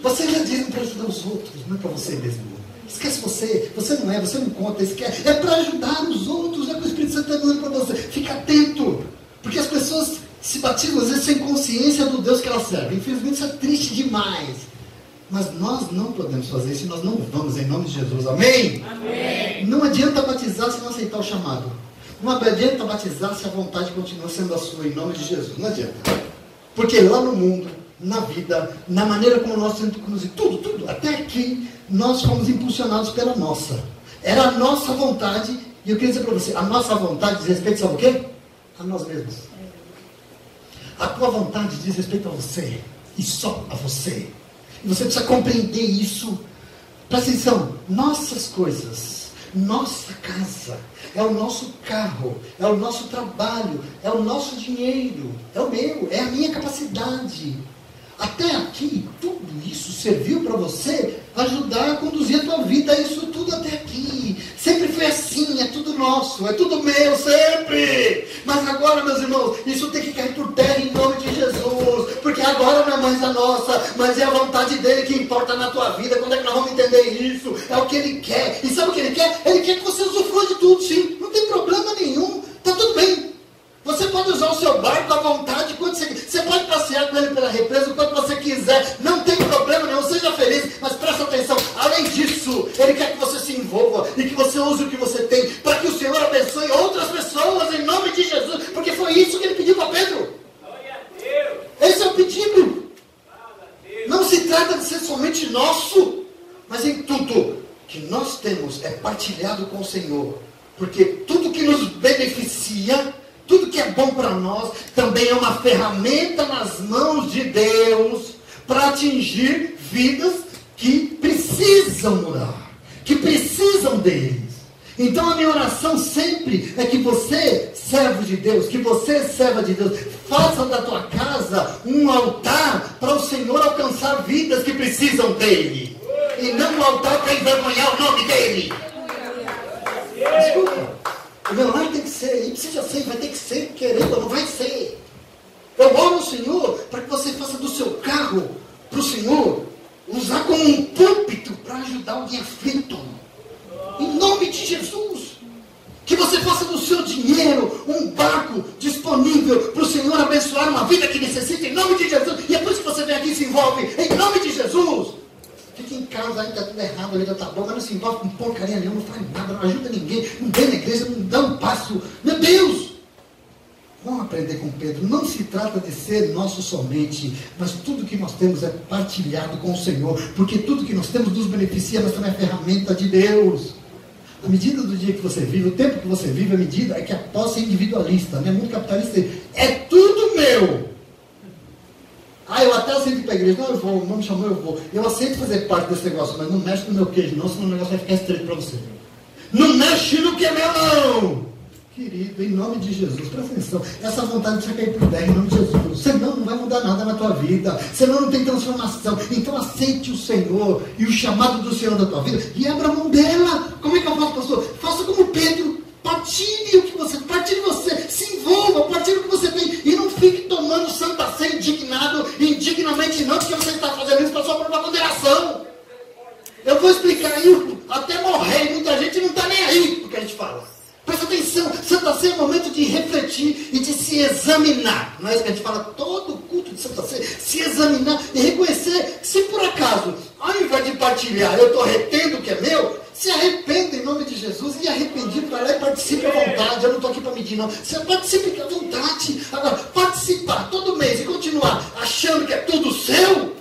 Você dá dízimo para ajudar os outros, não é para você mesmo. Esquece você não conta, esquece. É para ajudar os outros, é o que o Espírito Santo está dando para você. Fica atento, porque as pessoas se batizam às vezes sem consciência do Deus que elas servem. Infelizmente isso é triste demais. Mas nós não podemos fazer isso e nós não vamos, em nome de Jesus. Amém? Amém. Não adianta batizar se não aceitar o chamado. Não adianta batizar se a vontade continua sendo a sua, em nome de Jesus. Não adianta. Porque lá no mundo, na vida, na maneira como nós temos que conduzir, tudo, até aqui, nós fomos impulsionados pela nossa. Era a nossa vontade, e eu queria dizer para você, a nossa vontade diz respeito, sabe o quê? A nós mesmos. A tua vontade diz respeito a você, e só a você. E você precisa compreender isso. Presta atenção, nossas coisas, nossa casa, é o nosso carro, é o nosso trabalho, é o nosso dinheiro, é o meu, é a minha capacidade. Até aqui, tudo isso serviu para você ajudar a conduzir a tua vida, isso tudo até aqui. Sempre foi assim, é tudo nosso, é tudo meu, sempre. Mas agora, meus irmãos, isso tem que cair por terra em nome de Jesus. Porque agora não é mais a nossa, mas é a vontade dele que importa na tua vida. Quando é que nós vamos entender isso? É o que ele quer. E sabe o que ele quer? Ele quer que você usufrua de tudo, sim. Não tem problema nenhum, está tudo bem. Você pode usar o seu barco à vontade, quando você pode passear com ele pela represa, quando você quiser, não tem problema nenhum, seja feliz, mas presta atenção, além disso, ele quer que você se envolva e que você use o que você tem, para que o Senhor abençoe outras pessoas, em nome de Jesus, porque foi isso que ele pediu para Pedro. Esse é o pedido. Não se trata de ser somente nosso, mas em tudo que nós temos é partilhado com o Senhor, porque tudo que nos beneficia, tudo que é bom para nós, também é uma ferramenta nas mãos de Deus para atingir vidas que precisam mudar, que precisam deles. Então a minha oração sempre é que você, servo de Deus, que você, serva de Deus, faça da tua casa um altar para o Senhor alcançar vidas que precisam dele. E não um altar para envergonhar o nome dele. Desculpa. O meu lar tem que ser, e precisa ser, vai ter que ser, querendo, não vai ser. Eu oro ao Senhor para que você faça do seu carro, para o Senhor, usar como um púlpito para ajudar alguém aflito. Em nome de Jesus. Que você faça do seu dinheiro um barco disponível para o Senhor abençoar uma vida que necessita, em nome de Jesus. E é por isso que você vem aqui e se envolve, em nome de Jesus. Fica em casa, ainda está tudo errado, ainda está bom, mas não se envolve com porcaria nenhuma, não faz nada, não ajuda ninguém, não vem na igreja, não dá um passo. Meu Deus! Vamos aprender com Pedro. Não se trata de ser nosso somente, mas tudo que nós temos é partilhado com o Senhor, porque tudo que nós temos nos beneficia, mas também é ferramenta de Deus. A medida do dia que você vive, o tempo que você vive, a medida é que a posse é individualista, né? Mundo capitalista é tudo meu. Eu até aceito ir para a igreja. Não, eu vou, não me chamou, eu vou. Eu aceito fazer parte desse negócio, mas não mexe no meu queijo não, senão o negócio vai ficar estreito para você. Não mexe no que é meu não. Querido, em nome de Jesus, presta atenção. Essa vontade precisa cair por terra, em nome de Jesus. Senão não vai mudar nada na tua vida. Senão não tem transformação. Então aceite o Senhor e o chamado do Senhor da tua vida e abra a mão dela. Como é que eu faço, pastor? Faça como Pedro. Partilhe o que você, partilhe você, se envolva, partilhe o que você tem e não fique tomando santa ceia indignamente não, porque você está fazendo isso para sua própria condenação. Eu vou explicar aí até morrer, muita gente não está nem aí porque a gente fala. Presta atenção, Santa Ceia é um momento de refletir e de se examinar. Não é isso que a gente fala todo culto de Santa Ceia, se examinar e reconhecer se por acaso ao invés de partilhar, eu estou retendo o que é meu, se arrependa em nome de Jesus, e arrependido, vai lá e participe à vontade. Eu não estou aqui para medir, não. Você participe à vontade. Agora, participar todo mês e continuar achando que é tudo seu,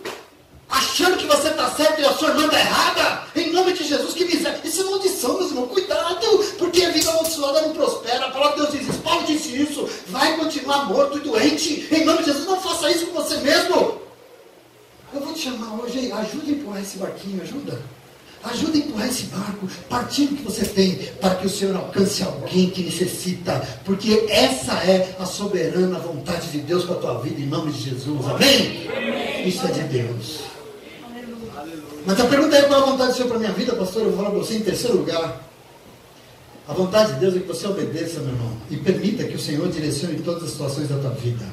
achando que você está certo e a sua irmã está errada, em nome de Jesus, que miséria. Isso é maldição, meus irmãos. Cuidado, porque a vida amaldiçoada não prospera. A palavra de Deus diz isso, Paulo disse isso. Vai continuar morto e doente. Em nome de Jesus, não faça isso com você mesmo. Eu vou te chamar hoje, ajuda a empurrar esse barquinho, ajuda. Ajuda a empurrar esse barco, partindo que você tem, para que o Senhor alcance alguém que necessita, porque essa é a soberana vontade de Deus para a tua vida, em nome de Jesus, amém? Isso é de Deus. Mas a pergunta é: qual é a vontade do Senhor para a minha vida, pastor? Eu vou falar para você em terceiro lugar. A vontade de Deus é que você obedeça, meu irmão, e permita que o Senhor direcione todas as situações da tua vida.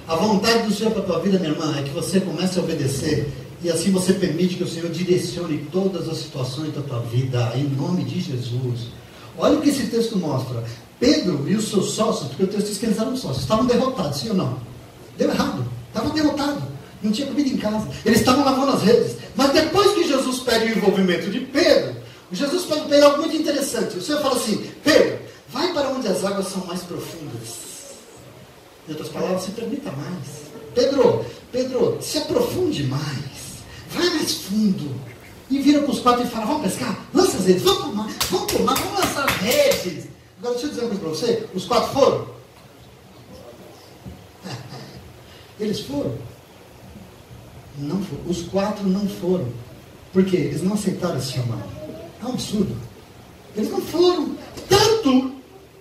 A vontade do Senhor para a tua vida, minha irmã, é que você comece a obedecer, e assim você permite que o Senhor direcione todas as situações da tua vida, em nome de Jesus. Olha o que esse texto mostra. Pedro e os seus sócios, porque o texto diz que eles eram sócios, estavam derrotados, sim ou não? Deu errado, estavam derrotados, não tinha comida em casa, eles estavam lavando as redes. Mas depois que Jesus pede o envolvimento de Pedro, Jesus pede para ele algo muito interessante. O Senhor fala assim: Pedro, vai para onde as águas são mais profundas. Em outras palavras, se permita mais. Pedro, se aprofunde mais. Vai mais fundo. E vira para os quatro e fala: vamos pescar? Lança as redes, vamos lançar as redes. Agora deixa eu dizer uma coisa para você. Os quatro foram? Eles foram? Não foram. Os quatro não foram. Por quê? Eles não aceitaram esse chamado. É um absurdo. Eles não foram. Tanto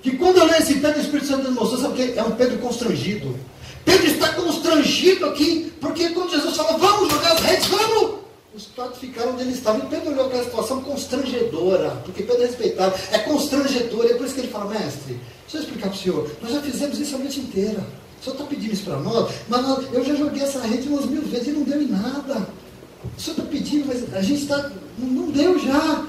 que quando eu leio esse Pedro, o Espírito Santo me mostrou, sabe o quê? É um Pedro constrangido. Pedro está constrangido aqui, porque quando Jesus fala: vamos jogar as redes, vamos! Os quatro ficaram onde eles estavam, e Pedro olhou aquela situação constrangedora, porque Pedro respeitava, é constrangedora, é por isso que ele fala: mestre, deixa eu explicar para o senhor, nós já fizemos isso a noite inteira, o senhor está pedindo isso para nós, mas eu já joguei essa rede umas 1000 vezes e não deu em nada, o senhor está pedindo, mas a gente está, não deu já.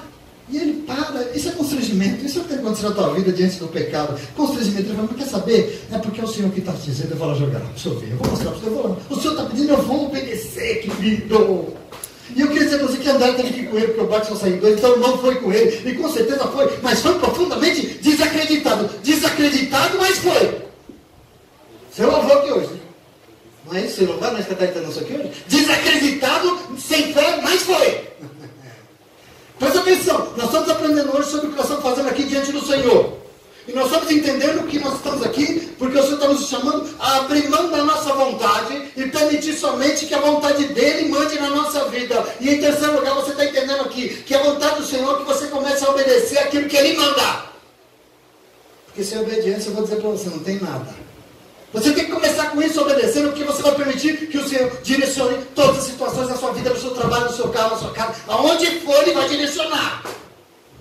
E ele para, isso é constrangimento, isso é o que tem acontecido na tua vida diante do pecado. Constrangimento, ele fala: mas quer saber? É porque é o Senhor que está te dizendo, eu vou lá jogar, para o senhor ver, eu vou mostrar para o senhor, eu vou lá. O senhor está pedindo, eu vou obedecer, querido. E eu queria dizer para você que André teve que ir com ele, porque o barco só saiu em dois, então não foi com ele, e com certeza foi, mas foi profundamente desacreditado. Desacreditado, mas foi. Você lavou aqui hoje, não é isso? Você não vai mais cantar isso aqui hoje? Desacreditado, sem fé, mas foi. Presta atenção, nós estamos aprendendo hoje sobre o que nós estamos fazendo aqui diante do Senhor. E nós estamos entendendo que nós estamos aqui porque o Senhor está nos chamando a abrir mão da nossa vontade e permitir somente que a vontade dEle mande na nossa vida. E em terceiro lugar, você está entendendo aqui que a vontade do Senhor é que você comece a obedecer aquilo que Ele manda. Porque sem obediência, eu vou dizer para você, não tem nada. Você tem que começar com isso, obedecendo, porque você vai permitir que o Senhor direcione todas as situações da sua vida, no seu trabalho, no seu carro, na sua casa, aonde for, Ele vai direcionar.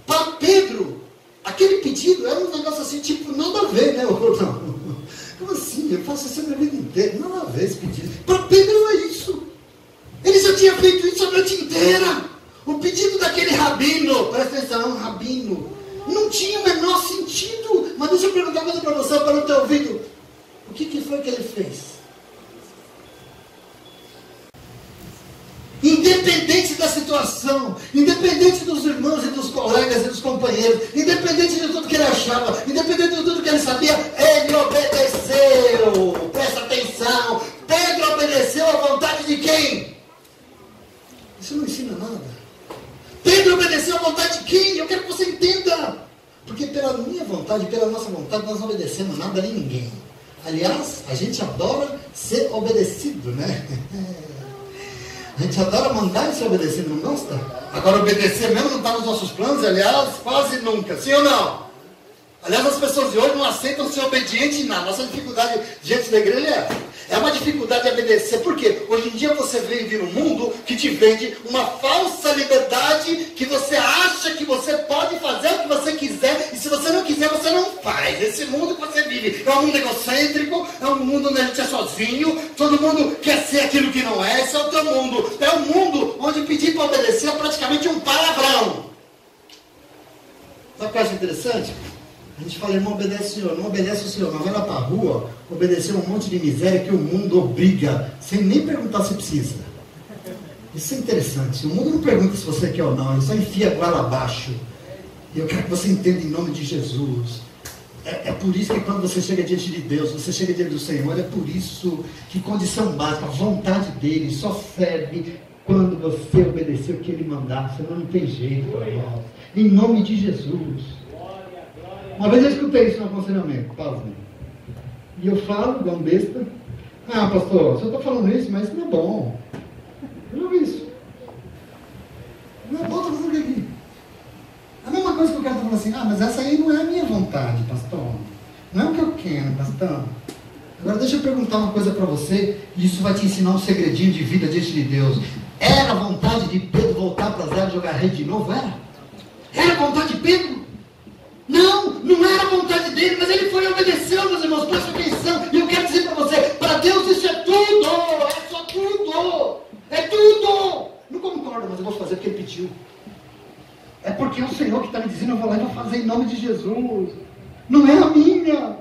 Para Pedro, aquele pedido era um negócio assim, tipo, nada a ver, né? Não. Como assim? Eu faço isso a minha vida inteira. Nada a ver esse pedido. Para Pedro é isso. Ele já tinha feito isso a noite inteira. O pedido daquele rabino, presta atenção, rabino, não tinha o menor sentido. Mas deixa eu perguntar uma coisa para você, para o teu ouvido. O que foi que ele fez? Independente da situação, independente dos irmãos e dos colegas e dos companheiros, independente de tudo que ele achava, independente de tudo que ele sabia, ele obedeceu. Presta atenção. Pedro obedeceu à vontade de quem? Isso não ensina nada. Pedro obedeceu à vontade de quem? Eu quero que você entenda. Porque pela minha vontade, pela nossa vontade, nós não obedecemos nada nem ninguém. Aliás, a gente adora ser obedecido, né? A gente adora mandar e ser obedecido, não gosta? Agora, obedecer mesmo não está nos nossos planos, aliás, quase nunca, sim ou não? Aliás, as pessoas de hoje não aceitam ser obedientes em nada. Nossa dificuldade diante da igreja é uma dificuldade de obedecer. Por quê? Hoje em dia você vive num mundo que te vende uma falsa liberdade, que você acha que você pode fazer o que você quiser, e se você não quiser, você não faz. Esse mundo que você vive é um mundo egocêntrico, é um mundo onde a gente é sozinho, todo mundo quer ser aquilo que não é, esse é o teu mundo. É um mundo onde pedir para obedecer é praticamente um palavrão. Sabe o que eu acho interessante? A gente fala: irmão, obedece o Senhor, não obedece o Senhor, mas vai lá para a rua, obedecer um monte de miséria que o mundo obriga, sem nem perguntar se precisa. Isso é interessante. O mundo não pergunta se você quer ou não, ele só enfia a goela abaixo. E eu quero que você entenda em nome de Jesus. É por isso que quando você chega diante de Deus, você chega diante do Senhor, é por isso que condição básica, a vontade dele só serve quando você obedecer o que ele mandar, senão não tem jeito para nós. Em nome de Jesus. Uma vez eu escutei isso no aconselhamento, pasme. E eu falo, igual um besta, pastor, você está falando isso, mas isso não é bom. Eu não vi isso. Não é bom, estou fazendo o que aqui? A mesma coisa que o cara está falando assim, mas essa aí não é a minha vontade, pastor. Não é o que eu quero, pastor. Agora deixa eu perguntar uma coisa para você, e isso vai te ensinar um segredinho de vida diante de Deus. Era a vontade de Pedro voltar para as águas e jogar a rede de novo? Era a vontade de Pedro? Não era a vontade dele, mas ele foi e obedeceu, meus irmãos, presta atenção. E eu quero dizer para você, para Deus isso é tudo, é só tudo, é tudo. Não concordo, mas eu vou fazer porque ele pediu. É porque é o Senhor que está me dizendo, eu vou lá e vou fazer em nome de Jesus. Não é a minha.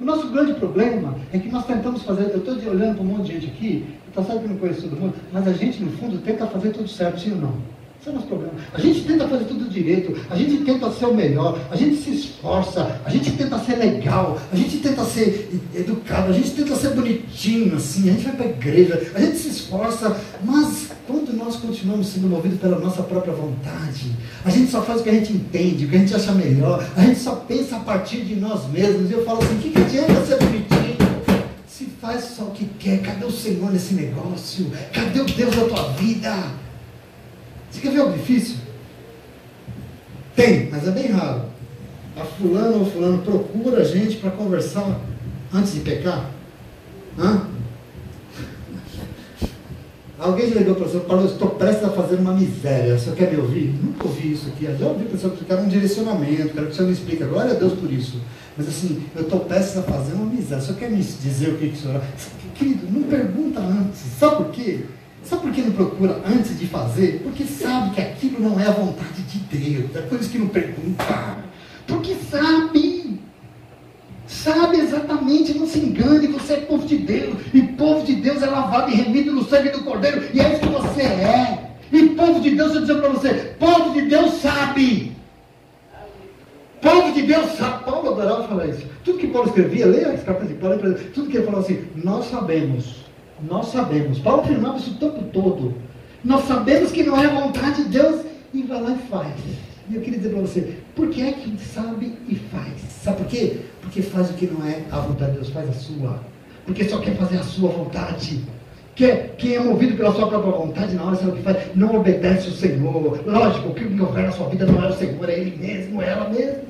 O nosso grande problema é que nós tentamos fazer, eu estou olhando para um monte de gente aqui, está certo que eu não conheço todo mundo, mas a gente no fundo tenta fazer tudo certo, sim ou não? Esse é o nosso problema. A gente tenta fazer tudo direito, a gente tenta ser o melhor, a gente se esforça, a gente tenta ser legal, a gente tenta ser educado, a gente tenta ser bonitinho, assim, a gente vai para a igreja, a gente se esforça, mas quando nós continuamos sendo movidos pela nossa própria vontade, a gente só faz o que a gente entende, o que a gente acha melhor, a gente só pensa a partir de nós mesmos, e eu falo assim, o que adianta ser bonitinho? Se faz só o que quer, cadê o Senhor nesse negócio? Cadê o Deus da tua vida? Você quer ver algo difícil? Tem, mas é bem raro. A fulano ou fulano procura a gente para conversar antes de pecar? Alguém já ligou para você e falou, estou prestes a fazer uma miséria, você quer me ouvir? Nunca ouvi isso aqui, já ouvi pessoas que ficaram um direcionamento, quero que você me explique, glória a Deus por isso. Mas assim, eu estou prestes a fazer uma miséria, você quer me dizer o que o senhor... Querido, não pergunta antes, sabe por quê? Sabe por que não procura antes de fazer? Porque sabe que aquilo não é a vontade de Deus. É por isso que não pergunta. Porque sabe. Sabe exatamente, não se engane, você é povo de Deus. E povo de Deus é lavado e remido no sangue do Cordeiro. E é isso que você é. E povo de Deus, eu dizer para você, povo de Deus sabe. Povo de Deus sabe. Paulo adorava falar isso. Tudo que Paulo escrevia, leia as cartas de Paulo, tudo que ele falava assim, nós sabemos. Paulo afirmava isso o tempo todo. Nós sabemos que não é a vontade de Deus e vai lá e faz. E eu queria dizer para você, por que é que sabe e faz? Sabe por quê? Porque faz o que não é a vontade de Deus, faz a sua. Porque só quer fazer a sua vontade. Quem é movido pela sua própria vontade, na hora sabe o que faz? Não obedece o Senhor. Lógico, o que governa a sua vida não é o Senhor, é Ele mesmo, é ela mesma.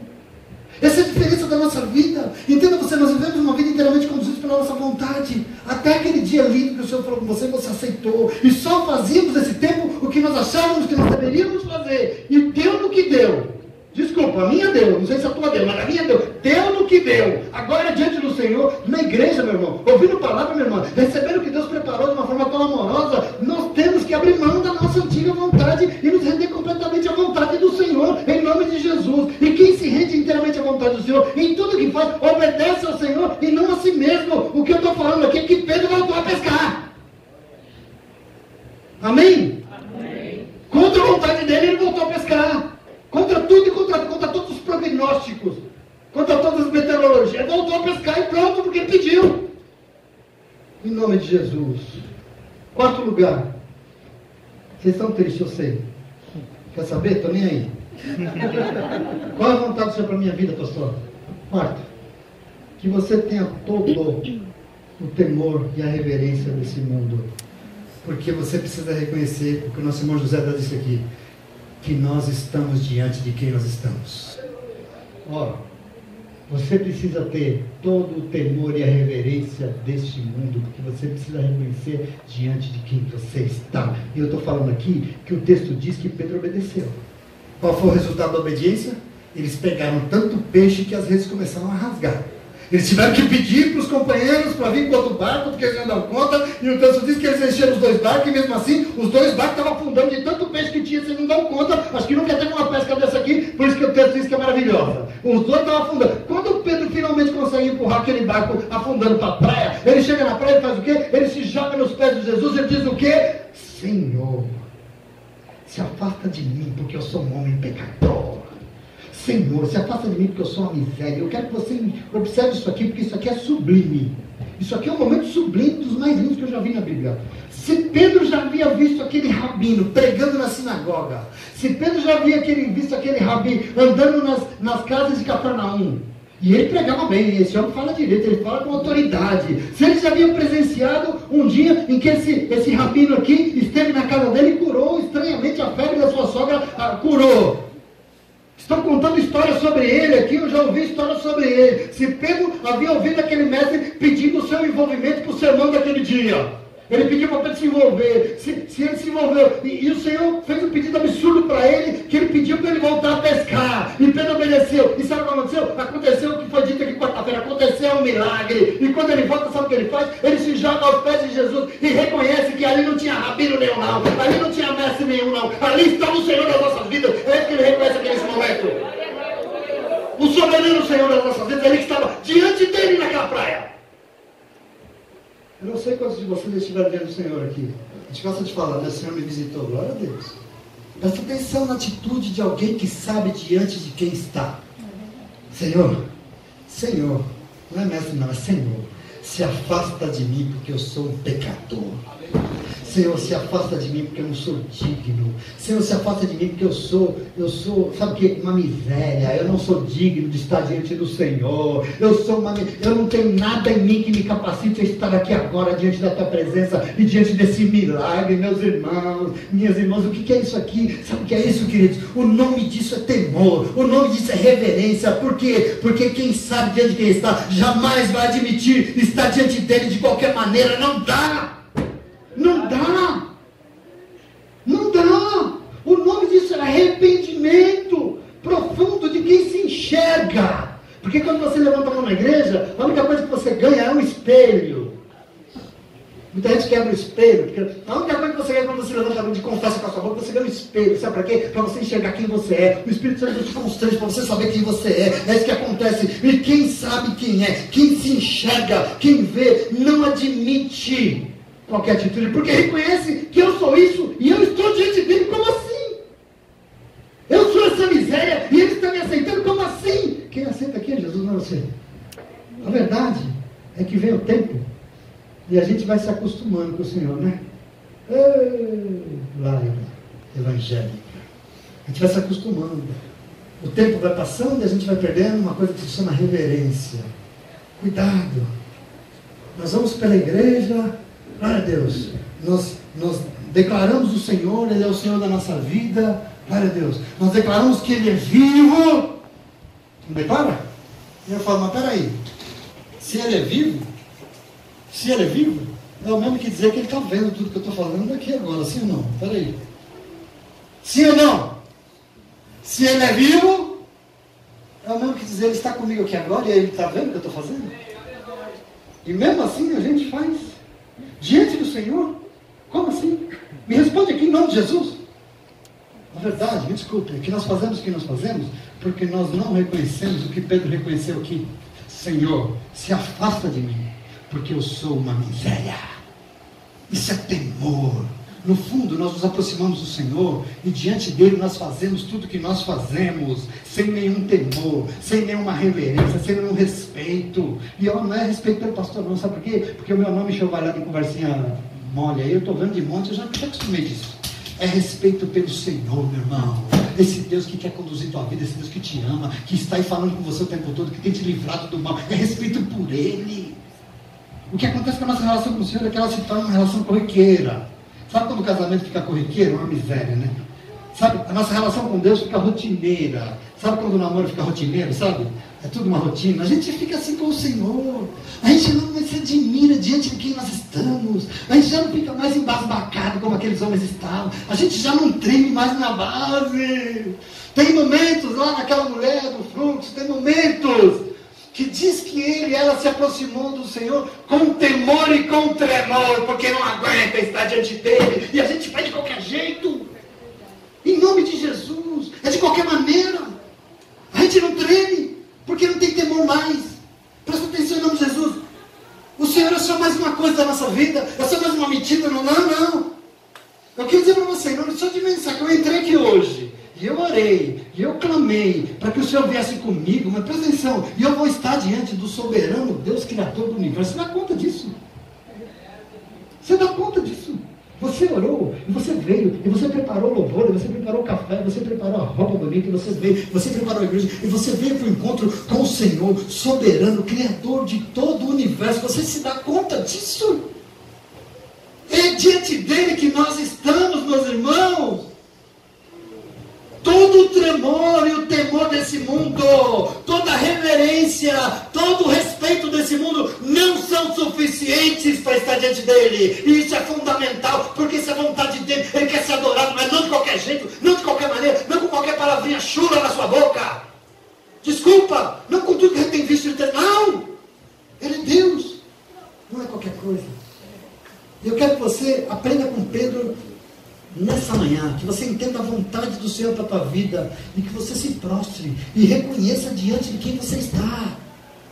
Essa é a diferença da nossa vida. Entenda você, nós vivemos uma vida inteiramente conduzida pela nossa vontade. Até aquele dia lindo que o Senhor falou com você, você aceitou. E só fazíamos esse tempo o que nós achávamos que nós deveríamos fazer. E deu no que deu. Desculpa, a minha deu, não sei se a tua deu, mas a minha deu. Deu no que deu. Agora diante do Senhor, na igreja, meu irmão, ouvindo palavra, meu irmão, recebendo o que Deus preparou de uma forma tão amorosa, nós temos que abrir mão da nossa antiga vontade e nos render completamente à vontade do Senhor, em nome de Jesus. E quem se rende inteiramente à vontade do Senhor, em tudo que faz, obedece ao Senhor e não a si mesmo. O que eu estou falando aqui é que Pedro voltou a pescar. Amém? Amém. Contra a vontade dele, ele voltou a pescar. Contra tudo e contra todos os prognósticos, contra todas as meteorologias. Voltou a pescar e pronto, porque ele pediu. Em nome de Jesus. Quarto lugar. Vocês estão tristes, eu sei. Quer saber? Estou nem aí. Qual é a vontade do Senhor para a minha vida, pastor? Quarto. Que você tenha todo o temor e a reverência desse mundo. Porque você precisa reconhecer, porque o nosso irmão José disse aqui, que nós estamos diante de quem nós estamos. Você precisa ter todo o temor e a reverência deste mundo, porque você precisa reconhecer diante de quem você está. E eu estou falando aqui que o texto diz que Pedro obedeceu. Qual foi o resultado da obediência? Eles pegaram tanto peixe que as redes começaram a rasgar. Eles tiveram que pedir para os companheiros para vir com outro barco, porque eles não davam conta, e o texto diz que eles encheram os dois barcos, e mesmo assim, os dois barcos estavam afundando de tanto peixe que tinha, vocês não dão conta. Acho que nunca teve uma pesca dessa aqui, por isso que o texto diz que é maravilhosa. Os dois estavam afundando. Quando o Pedro finalmente consegue empurrar aquele barco afundando para a praia, ele chega na praia e faz o quê? Ele se joga nos pés de Jesus e diz o quê? Senhor, se afasta de mim, porque eu sou um homem pecador. Senhor, se afasta de mim, porque eu sou uma miséria. Eu quero que você observe isso aqui, porque isso aqui é sublime. Isso aqui é um momento sublime, dos mais lindos que eu já vi na Bíblia. Se Pedro já havia visto aquele rabino pregando na sinagoga, se Pedro já havia visto aquele rabi andando nas casas de Cafarnaum, e ele pregava bem, esse homem fala direito, ele fala com autoridade. Se ele já havia presenciado um dia em que esse rabino aqui esteve na casa dele e curou estranhamente a febre da sua sogra, curou. Estou contando histórias sobre ele aqui, eu já ouvi histórias sobre ele. Se Pedro havia ouvido aquele mestre pedindo o seu envolvimento para o sermão daquele dia, ele pediu para Pedro se envolver. Se ele se envolveu, e o Senhor fez um pedido absurdo para ele, que ele pediu para ele voltar a pescar, e Pedro obedeceu. E sabe o que aconteceu? Aconteceu o que foi dito aqui quarta-feira, aconteceu um milagre. E quando ele volta, sabe o que ele faz? Ele se joga aos pés de Jesus e reconhece que ali não tinha rabino nenhum não, ali não tinha mestre nenhum não, ali estava o Senhor das nossas vidas. É isso que ele reconhece aqui nesse momento. O soberano Senhor das nossas vidas, ele que estava diante dele naquela praia. Eu não sei quantos de vocês estiveram diante do Senhor aqui. A gente gosta de falar, né? O Senhor me visitou, glória a Deus. Presta atenção na atitude de alguém que sabe diante de quem está. Senhor, Senhor, não é mestre não, é Senhor, se afasta de mim porque eu sou um pecador. Senhor, se afasta de mim porque eu não sou digno. Senhor, se afasta de mim porque eu sou, sabe o que? Uma miséria. Eu não sou digno de estar diante do Senhor. Eu não tenho nada em mim que me capacite a estar aqui agora diante da tua presença e diante desse milagre, meus irmãos, minhas irmãs. O que é isso aqui? Sabe o que é isso, queridos? O nome disso é temor. O nome disso é reverência. Por quê? Porque quem sabe diante de quem está jamais vai admitir estar diante dele de qualquer maneira. Não dá. Não dá. Não dá. O nome disso é arrependimento profundo de quem se enxerga. Porque quando você levanta a mão na igreja, a única coisa que você ganha é um espelho. Muita gente quebra o espelho. Porque a única coisa que você ganha quando você levanta a mão de confessa com a sua boca, você ganha um espelho. Sabe para quê? Para você enxergar quem você é. O Espírito Santo te constrange para você saber quem você é. É isso que acontece. E quem sabe quem é, quem se enxerga, quem vê, não admite qualquer atitude, porque reconhece que eu sou isso e eu estou diante dele. Como assim? Eu sou essa miséria e ele está me aceitando. Como assim? Quem aceita aqui é Jesus, não é você. A verdade é que vem o tempo e a gente vai se acostumando com o Senhor, né? Lágrima evangélica. A gente vai se acostumando. O tempo vai passando e a gente vai perdendo uma coisa que se chama reverência. Cuidado. Nós vamos pela igreja. Glória a Deus, nós declaramos o Senhor, Ele é o Senhor da nossa vida, glória a Deus, nós declaramos que Ele é vivo, não declara? E eu falo, mas peraí, se Ele é vivo, é o mesmo que dizer que Ele está vendo tudo que eu estou falando aqui agora, sim ou não? Peraí, sim ou não? Se Ele é vivo, é o mesmo que dizer Ele está comigo aqui agora e Ele está vendo o que eu estou fazendo? E mesmo assim a gente faz diante do Senhor? Como assim? Me responde aqui em nome de Jesus. Na verdade, me desculpe, é que nós fazemos o que nós fazemos porque nós não reconhecemos o que Pedro reconheceu aqui. Senhor, se afasta de mim, porque eu sou uma miséria. Isso é temor. No fundo, nós nos aproximamos do Senhor e diante dele nós fazemos tudo o que nós fazemos, sem nenhum temor, sem nenhuma reverência, sem nenhum respeito. E não é respeito pelo pastor não, sabe por quê? Porque o meu nome enxovalhado em conversinha mole aí, eu estou vendo de monte, eu já acostumei disso. É respeito pelo Senhor, meu irmão. Esse Deus que quer conduzir tua vida, esse Deus que te ama, que está aí falando com você o tempo todo, que tem te livrado do mal. É respeito por Ele. O que acontece com a nossa relação com o Senhor é que ela se torna uma relação corriqueira. Sabe quando o casamento fica corriqueiro? Uma miséria, né? Sabe, a nossa relação com Deus fica rotineira. Sabe quando o namoro fica rotineiro, sabe? É tudo uma rotina. A gente fica assim com o Senhor. A gente não se admira diante de quem nós estamos. A gente já não fica mais embasbacado como aqueles homens estavam. A gente já não treme mais na base. Tem momentos lá naquela mulher do fluxo, tem momentos que diz que ela se aproximou do Senhor com temor e com tremor, porque não aguenta estar diante dele, e a gente faz de qualquer jeito, em nome de Jesus, é de qualquer maneira, a gente não treme, porque não tem temor mais. Presta atenção em nome de Jesus. O Senhor é só mais uma coisa da nossa vida, é só mais uma medida, não. Eu quero dizer para você, não só de mensagem, eu entrei aqui hoje, e eu orei, e eu clamei, para que o Senhor viesse comigo, mas presta atenção, e eu vou estar diante do soberano Deus, Criador do universo. Você dá conta disso? Você dá conta disso? Você orou, e você veio, e você preparou o louvor, e você preparou o café, e você preparou a roupa bonita, e você veio, você preparou a igreja, e você veio para o encontro com o Senhor, soberano, Criador de todo o universo. Você se dá conta disso? É diante dele que nós estamos, meus irmãos. Todo o tremor e o temor desse mundo, toda a reverência, todo o respeito desse mundo não são suficientes para estar diante dele. E isso é fundamental, porque isso é vontade dele. Ele quer ser adorado, mas não de qualquer jeito, não de qualquer maneira, não com qualquer palavrinha chula na sua boca. Desculpa, não com tudo que ele tem visto. Não, ele é Deus, não é qualquer coisa. Eu quero que você aprenda com Pedro nessa manhã, que você entenda a vontade do Senhor para a tua vida, e que você se prostre e reconheça diante de quem você está.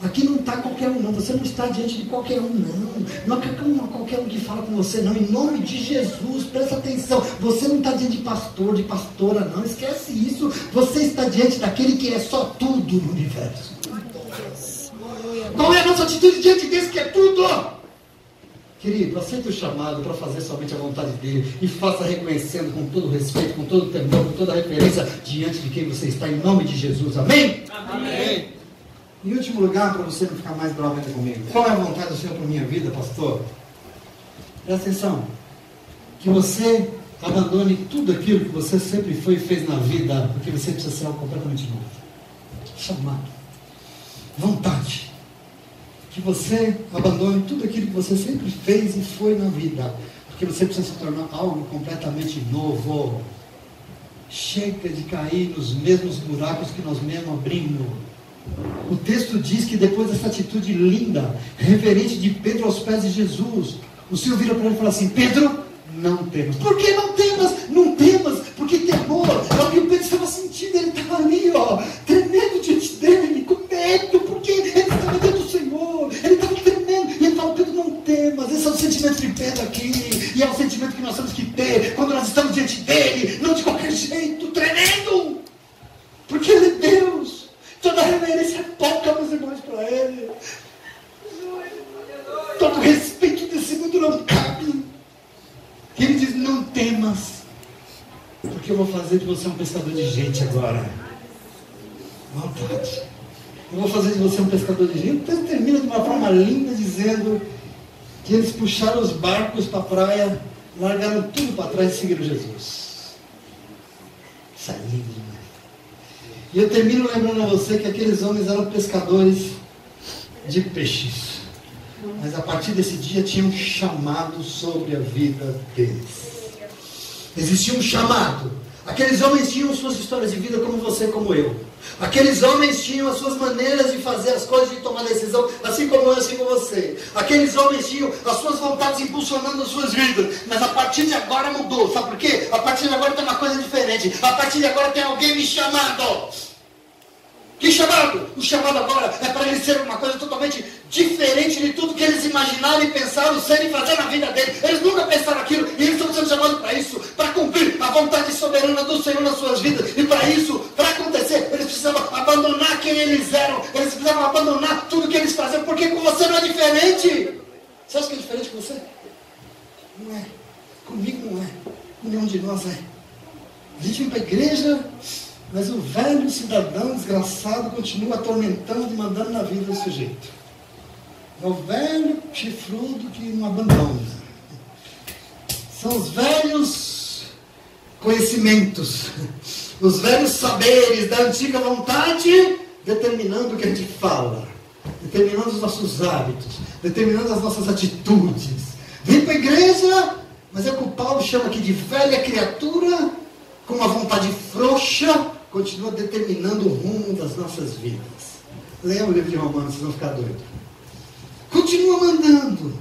Aqui não está qualquer um não, você não está diante de qualquer um não é qualquer um que fala com você não, em nome de Jesus, presta atenção, você não está diante de pastor, de pastora não, esquece isso, você está diante daquele que é só tudo no universo. Qual é a nossa atitude diante desse que é tudo? Querido, aceite o chamado para fazer somente a vontade dele, e faça reconhecendo com todo respeito, com todo temor, com toda referência diante de quem você está, em nome de Jesus. Amém? Amém. Em último lugar, para você não ficar mais bravo ainda comigo, qual é a vontade do Senhor para a minha vida, pastor? Presta atenção, que você abandone tudo aquilo que você sempre foi e fez na vida, porque você precisa ser algo completamente novo. Chamado, vontade. Que você abandone tudo aquilo que você sempre fez e foi na vida, porque você precisa se tornar algo completamente novo. Chega de cair nos mesmos buracos que nós mesmos abrimos. O texto diz que depois dessa atitude linda, reverente de Pedro aos pés de Jesus, o Senhor vira para ele e fala assim: Pedro, não temas. Por que não temas? Não temas, porque temor é o que o Pedro estava sentindo. Ele estava ali, tremendo diante dele, com medo, porque ele estava diante do Senhor, ele estava tremendo, e ele fala: Pedro, não temas. Esse é o sentimento de Pedro aqui, e é o sentimento que nós temos que ter quando nós estamos diante dele, não de qualquer jeito, tremendo, porque ele é Deus. Toda reverência é pouca, meus irmãos, para ele. Todo respeito desse mundo não cabe. E ele diz: não temas, porque eu vou fazer de você um pescador de gente agora. Vontade. Eu vou fazer de você um pescador de gente. Então termina de uma forma linda, dizendo que eles puxaram os barcos para a praia, largaram tudo para trás e seguiram Jesus. Isso é lindo demais. E eu termino lembrando a você que aqueles homens eram pescadores de peixes. Mas a partir desse dia tinha um chamado sobre a vida deles. Existia um chamado. Aqueles homens tinham suas histórias de vida como você, como eu. Aqueles homens tinham as suas maneiras de fazer as coisas, de tomar decisão, assim como eu, assim como você. Aqueles homens tinham as suas vontades impulsionando as suas vidas. Mas a partir de agora mudou. Sabe por quê? A partir de agora tem uma coisa diferente. A partir de agora tem alguém me chamando. Que chamado? O chamado agora é para eles serem uma coisa totalmente diferente de tudo que eles imaginaram e pensaram ser e fazer na vida deles. Eles nunca pensaram aquilo, e eles estão sendo chamados para isso, para cumprir a vontade soberana do Senhor nas suas vidas. E para isso, para acontecer, eles precisavam abandonar quem eles eram, eles precisavam abandonar tudo que eles faziam, porque com você não é diferente. Você acha que é diferente com você? Não é. Comigo não é. Com nenhum de nós é. A gente vem para a igreja, mas o velho cidadão desgraçado continua atormentando e mandando na vida do sujeito. É o velho chifrudo que não abandona. São os velhos conhecimentos, os velhos saberes da antiga vontade, determinando o que a gente fala, determinando os nossos hábitos, determinando as nossas atitudes. Vem para a igreja, mas é o que o Paulo chama aqui de velha criatura, com uma vontade frouxa, continua determinando o rumo das nossas vidas. Leia o livro de Romanos, vocês vão ficar doidos. Continua mandando.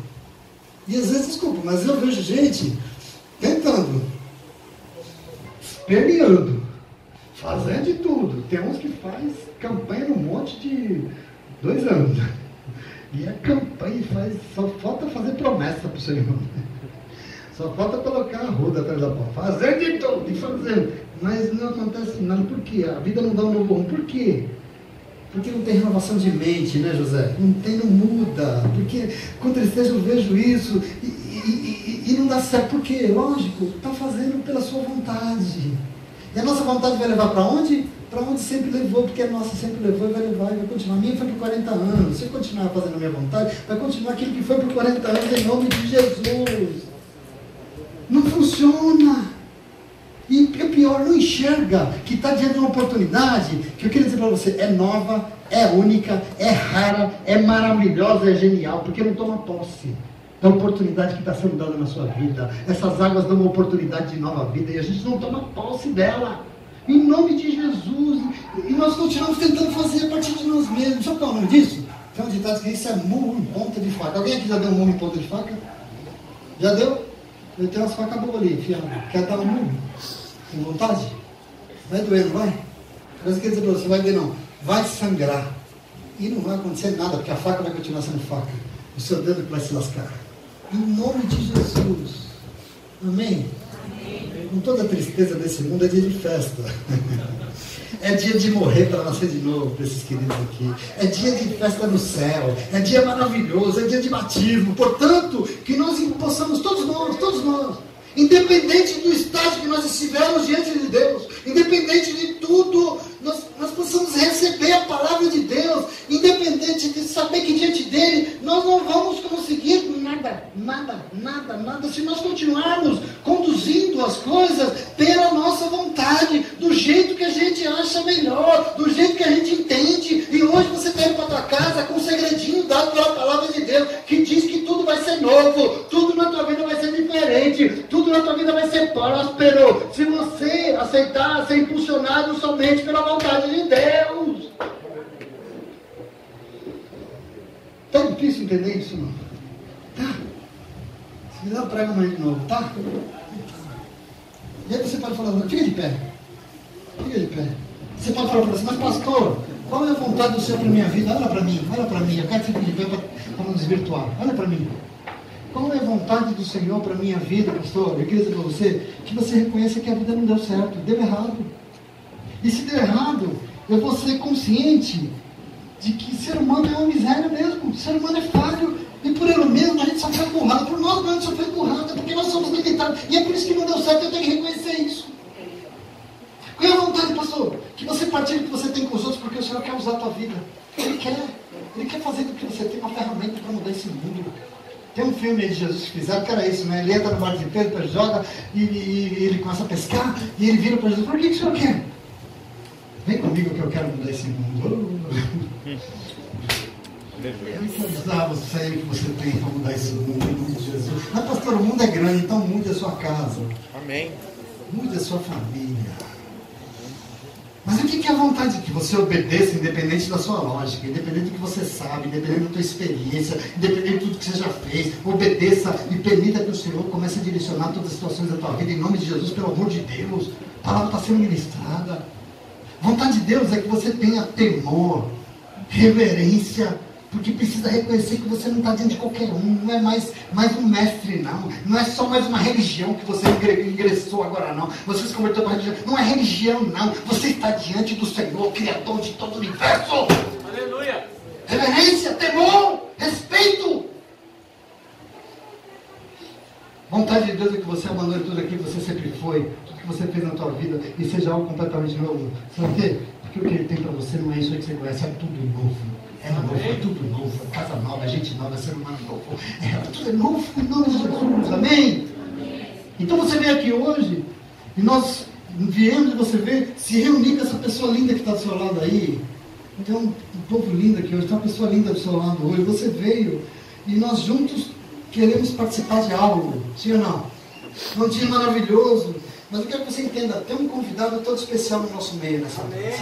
E às vezes, desculpa, mas eu vejo gente tentando, esperneando, fazendo de tudo. Tem uns que faz campanha num monte de 2 anos. E a campanha faz, só falta fazer promessa para o Senhor. Só falta colocar a ruda atrás da porta. Fazer de tudo, e fazer. Mas não acontece nada. Por quê? A vida não dá um novo rumo. Por quê? Porque não tem renovação de mente, né, José? Não tem, não muda. Porque com tristeza eu vejo isso e não dá certo. Por quê? Lógico, está fazendo pela sua vontade. E a nossa vontade vai levar para onde? Para onde sempre levou, porque a nossa sempre levou e vai levar e vai continuar. A minha foi por 40 anos. Se eu continuar fazendo a minha vontade, vai continuar aquilo que foi por 40 anos em nome de Jesus. Não funciona. E o pior, não enxerga que está diante de uma oportunidade que eu queria dizer para você, é nova, é única, é rara, é maravilhosa, é genial, porque não toma posse da oportunidade que está sendo dada na sua vida. Essas águas dão uma oportunidade de nova vida e a gente não toma posse dela. Em nome de Jesus. E nós continuamos tentando fazer a partir de nós mesmos. Sabe qual é o nome disso? Tem um ditado que isso é murro em ponta de faca. Alguém aqui já deu um murro em ponta de faca? Já deu? Eu tenho umas facas boas ali, enfiado. Quer dar um murro? Com vontade? Vai doer, não vai? Mas quer dizer para você, vai doer não. Vai sangrar. E não vai acontecer nada, porque a faca vai continuar sendo faca. O seu dedo vai se lascar. Em nome de Jesus. Amém? Amém. Com toda a tristeza desse mundo, é dia de festa. É dia de morrer para nascer de novo para esses queridos aqui. É dia de festa no céu. É dia maravilhoso. É dia de batismo. Portanto, que nós possamos, todos nós, independente do estágio que nós estivermos diante de Deus, independente de tudo, nós possamos receber a palavra de Deus, independente de saber que diante dele nós não vamos conseguir nada, se nós continuarmos conduzindo as coisas pela nossa vontade, do jeito que a gente acha melhor, do jeito que a gente entende. E hoje você está indo para a tua casa com um segredinho dado pela palavra de Deus, que diz que tudo vai ser novo, tudo na tua vida vai ser diferente, tudo na tua vida vai ser próspero, se você aceitar ser impulsionado somente pela vontade de Deus. Tá difícil entender isso, não? Tá. Se quiser eu prego amanhã de novo, tá? E aí você pode falar, fica de pé. Você pode falar para você, mas pastor, qual é a vontade do Senhor para a minha vida? Olha para mim, eu quero ficar de pé para não desvirtuar. Olha para mim. Qual é a vontade do Senhor para a minha vida, pastor? Eu queria dizer para você que você reconheça que a vida não deu certo, deu errado. E se deu errado, eu vou ser consciente de que ser humano é uma miséria mesmo. Ser humano é falho. E por ele mesmo a gente só foi burrado. Por nós mesmos só foi burrado. Porque nós somos limitados. E é por isso que não deu certo. Eu tenho que reconhecer isso. Qual é a vontade, pastor? Que você partilhe o que você tem com os outros, porque o Senhor quer usar a tua vida. Ele quer fazer do que você tem uma ferramenta para mudar esse mundo. Tem um filme aí de Jesus que fizeram, que era isso, né? Ele entra no barco de Pedro, ele joga e ele começa a pescar. E ele vira para Jesus: por que o Senhor quer? Vem comigo que eu quero mudar esse mundo. Eu quero usar você que você tem para mudar esse mundo em nome de Jesus. Mas pastor, o mundo é grande, então mude a sua casa. Amém. Mude a sua família. Mas o que é a vontade? Que você obedeça, independente da sua lógica, independente do que você sabe, independente da tua experiência, independente de tudo que você já fez. Obedeça e permita que o Senhor comece a direcionar todas as situações da tua vida em nome de Jesus, pelo amor de Deus. A palavra está sendo ministrada. Vontade de Deus é que você tenha temor, reverência, porque precisa reconhecer que você não está diante de qualquer um, não é mais um mestre, não é só mais uma religião que você ingressou agora, não. Você se converteu para a religião, não é religião, não. Você está diante do Senhor, Criador de todo o universo. Aleluia! Reverência, temor, respeito. Vontade de Deus é que você abandone tudo aquilo que você sempre foi, tudo que você fez na tua vida e seja algo completamente novo. Sabe por quê? Porque o que Ele tem para você não é isso aí que você conhece, é tudo novo. É novo, é tudo novo, é casa nova, é gente nova, é ser humano novo. Tudo é novo em nome de Jesus, amém? Então você vem aqui hoje e nós viemos e você vê se reunir com essa pessoa linda que está do seu lado aí. Então, um povo lindo aqui hoje, tem uma pessoa linda do seu lado hoje. Você veio e nós juntos queremos participar de algo, sim ou não? É um dia maravilhoso. Mas eu quero que você entenda, tem um convidado todo especial no nosso meio nessa noite.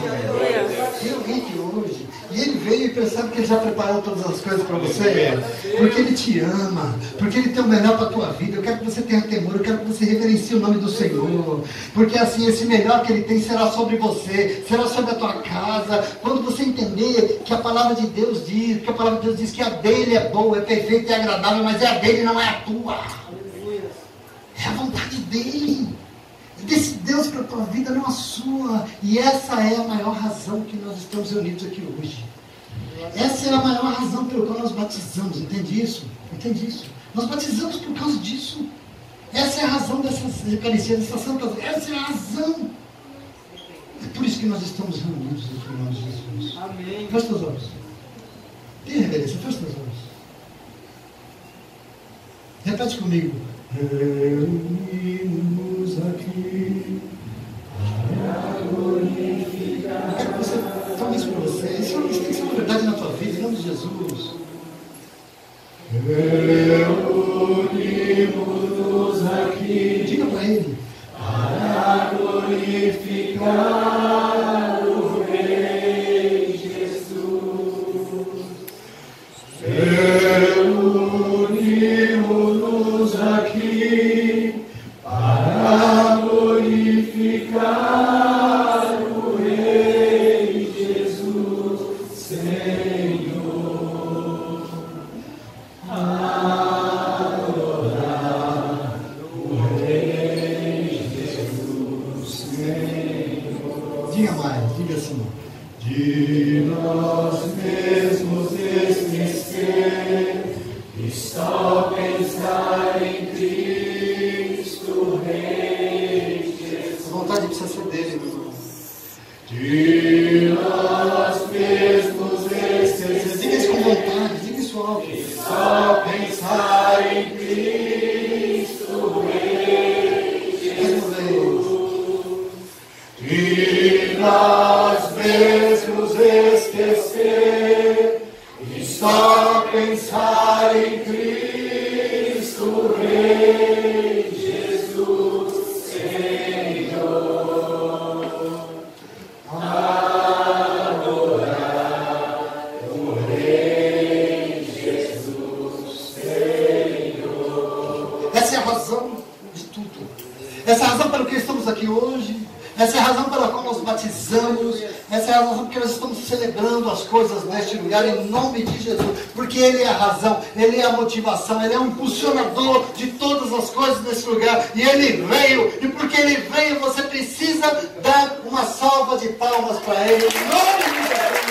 Eu vim aqui hoje, e ele veio e percebe que ele já preparou todas as coisas para você, porque ele te ama, porque ele tem o melhor para a tua vida. Eu quero que você tenha temor, eu quero que você reverencie o nome do Senhor, porque assim, esse melhor que ele tem será sobre você, será sobre a tua casa, quando você entender que a palavra de Deus diz, que a palavra de Deus diz que a dele é boa, é perfeita e agradável, mas é a dele, não é a tua. É a vontade dele. É desse Deus para a tua vida, não a sua. E essa é a maior razão que nós estamos reunidos aqui hoje. Essa é a maior razão pela qual nós batizamos. Entende isso? Entende isso? Nós batizamos por causa disso. Essa é a razão dessa Eucaristia, dessa Santa. Essa é a razão. É por isso que nós estamos reunidos aqui em nome de Jesus. Amém. Feche teus olhos. Tenha reverência, feche teus olhos. Repete comigo. Reunimos aqui para glorificar. Eu quero que você tome isso para você. Isso tem que ser uma verdade na tua vida, em nome de Jesus. Reunimos aqui. Diga para ele. Para glorificar o Rei Jesus. Reunimos aqui para glorificar o Rei Jesus, Senhor. Adorar o Rei Jesus, Senhor. Diga mais, diga assim. De nós mesmos esquecer e só pensar em Cristo Rei Jesus. A vontade precisa ser dele, meu irmão. De nós mesmos esquecer. Diga isso com vontade, diga isso alto. E só pensar em Cristo Rei Jesus. De nós mesmos esquecer e só pensar em Cristo Rei Jesus, Senhor. Adorar o Rei Jesus, Senhor. Essa é a razão de tudo. Essa é a razão pelo que estamos aqui hoje. Essa é a razão pela qual nós batizamos. Essa é a razão porque nós estamos celebrando as coisas neste lugar em nome de Jesus. Porque Ele é a razão, Ele é a motivação, Ele é o impulsionador de todas as coisas nesse lugar. E Ele veio, e porque Ele veio, você precisa dar uma salva de palmas para Ele. Em nome de Jesus.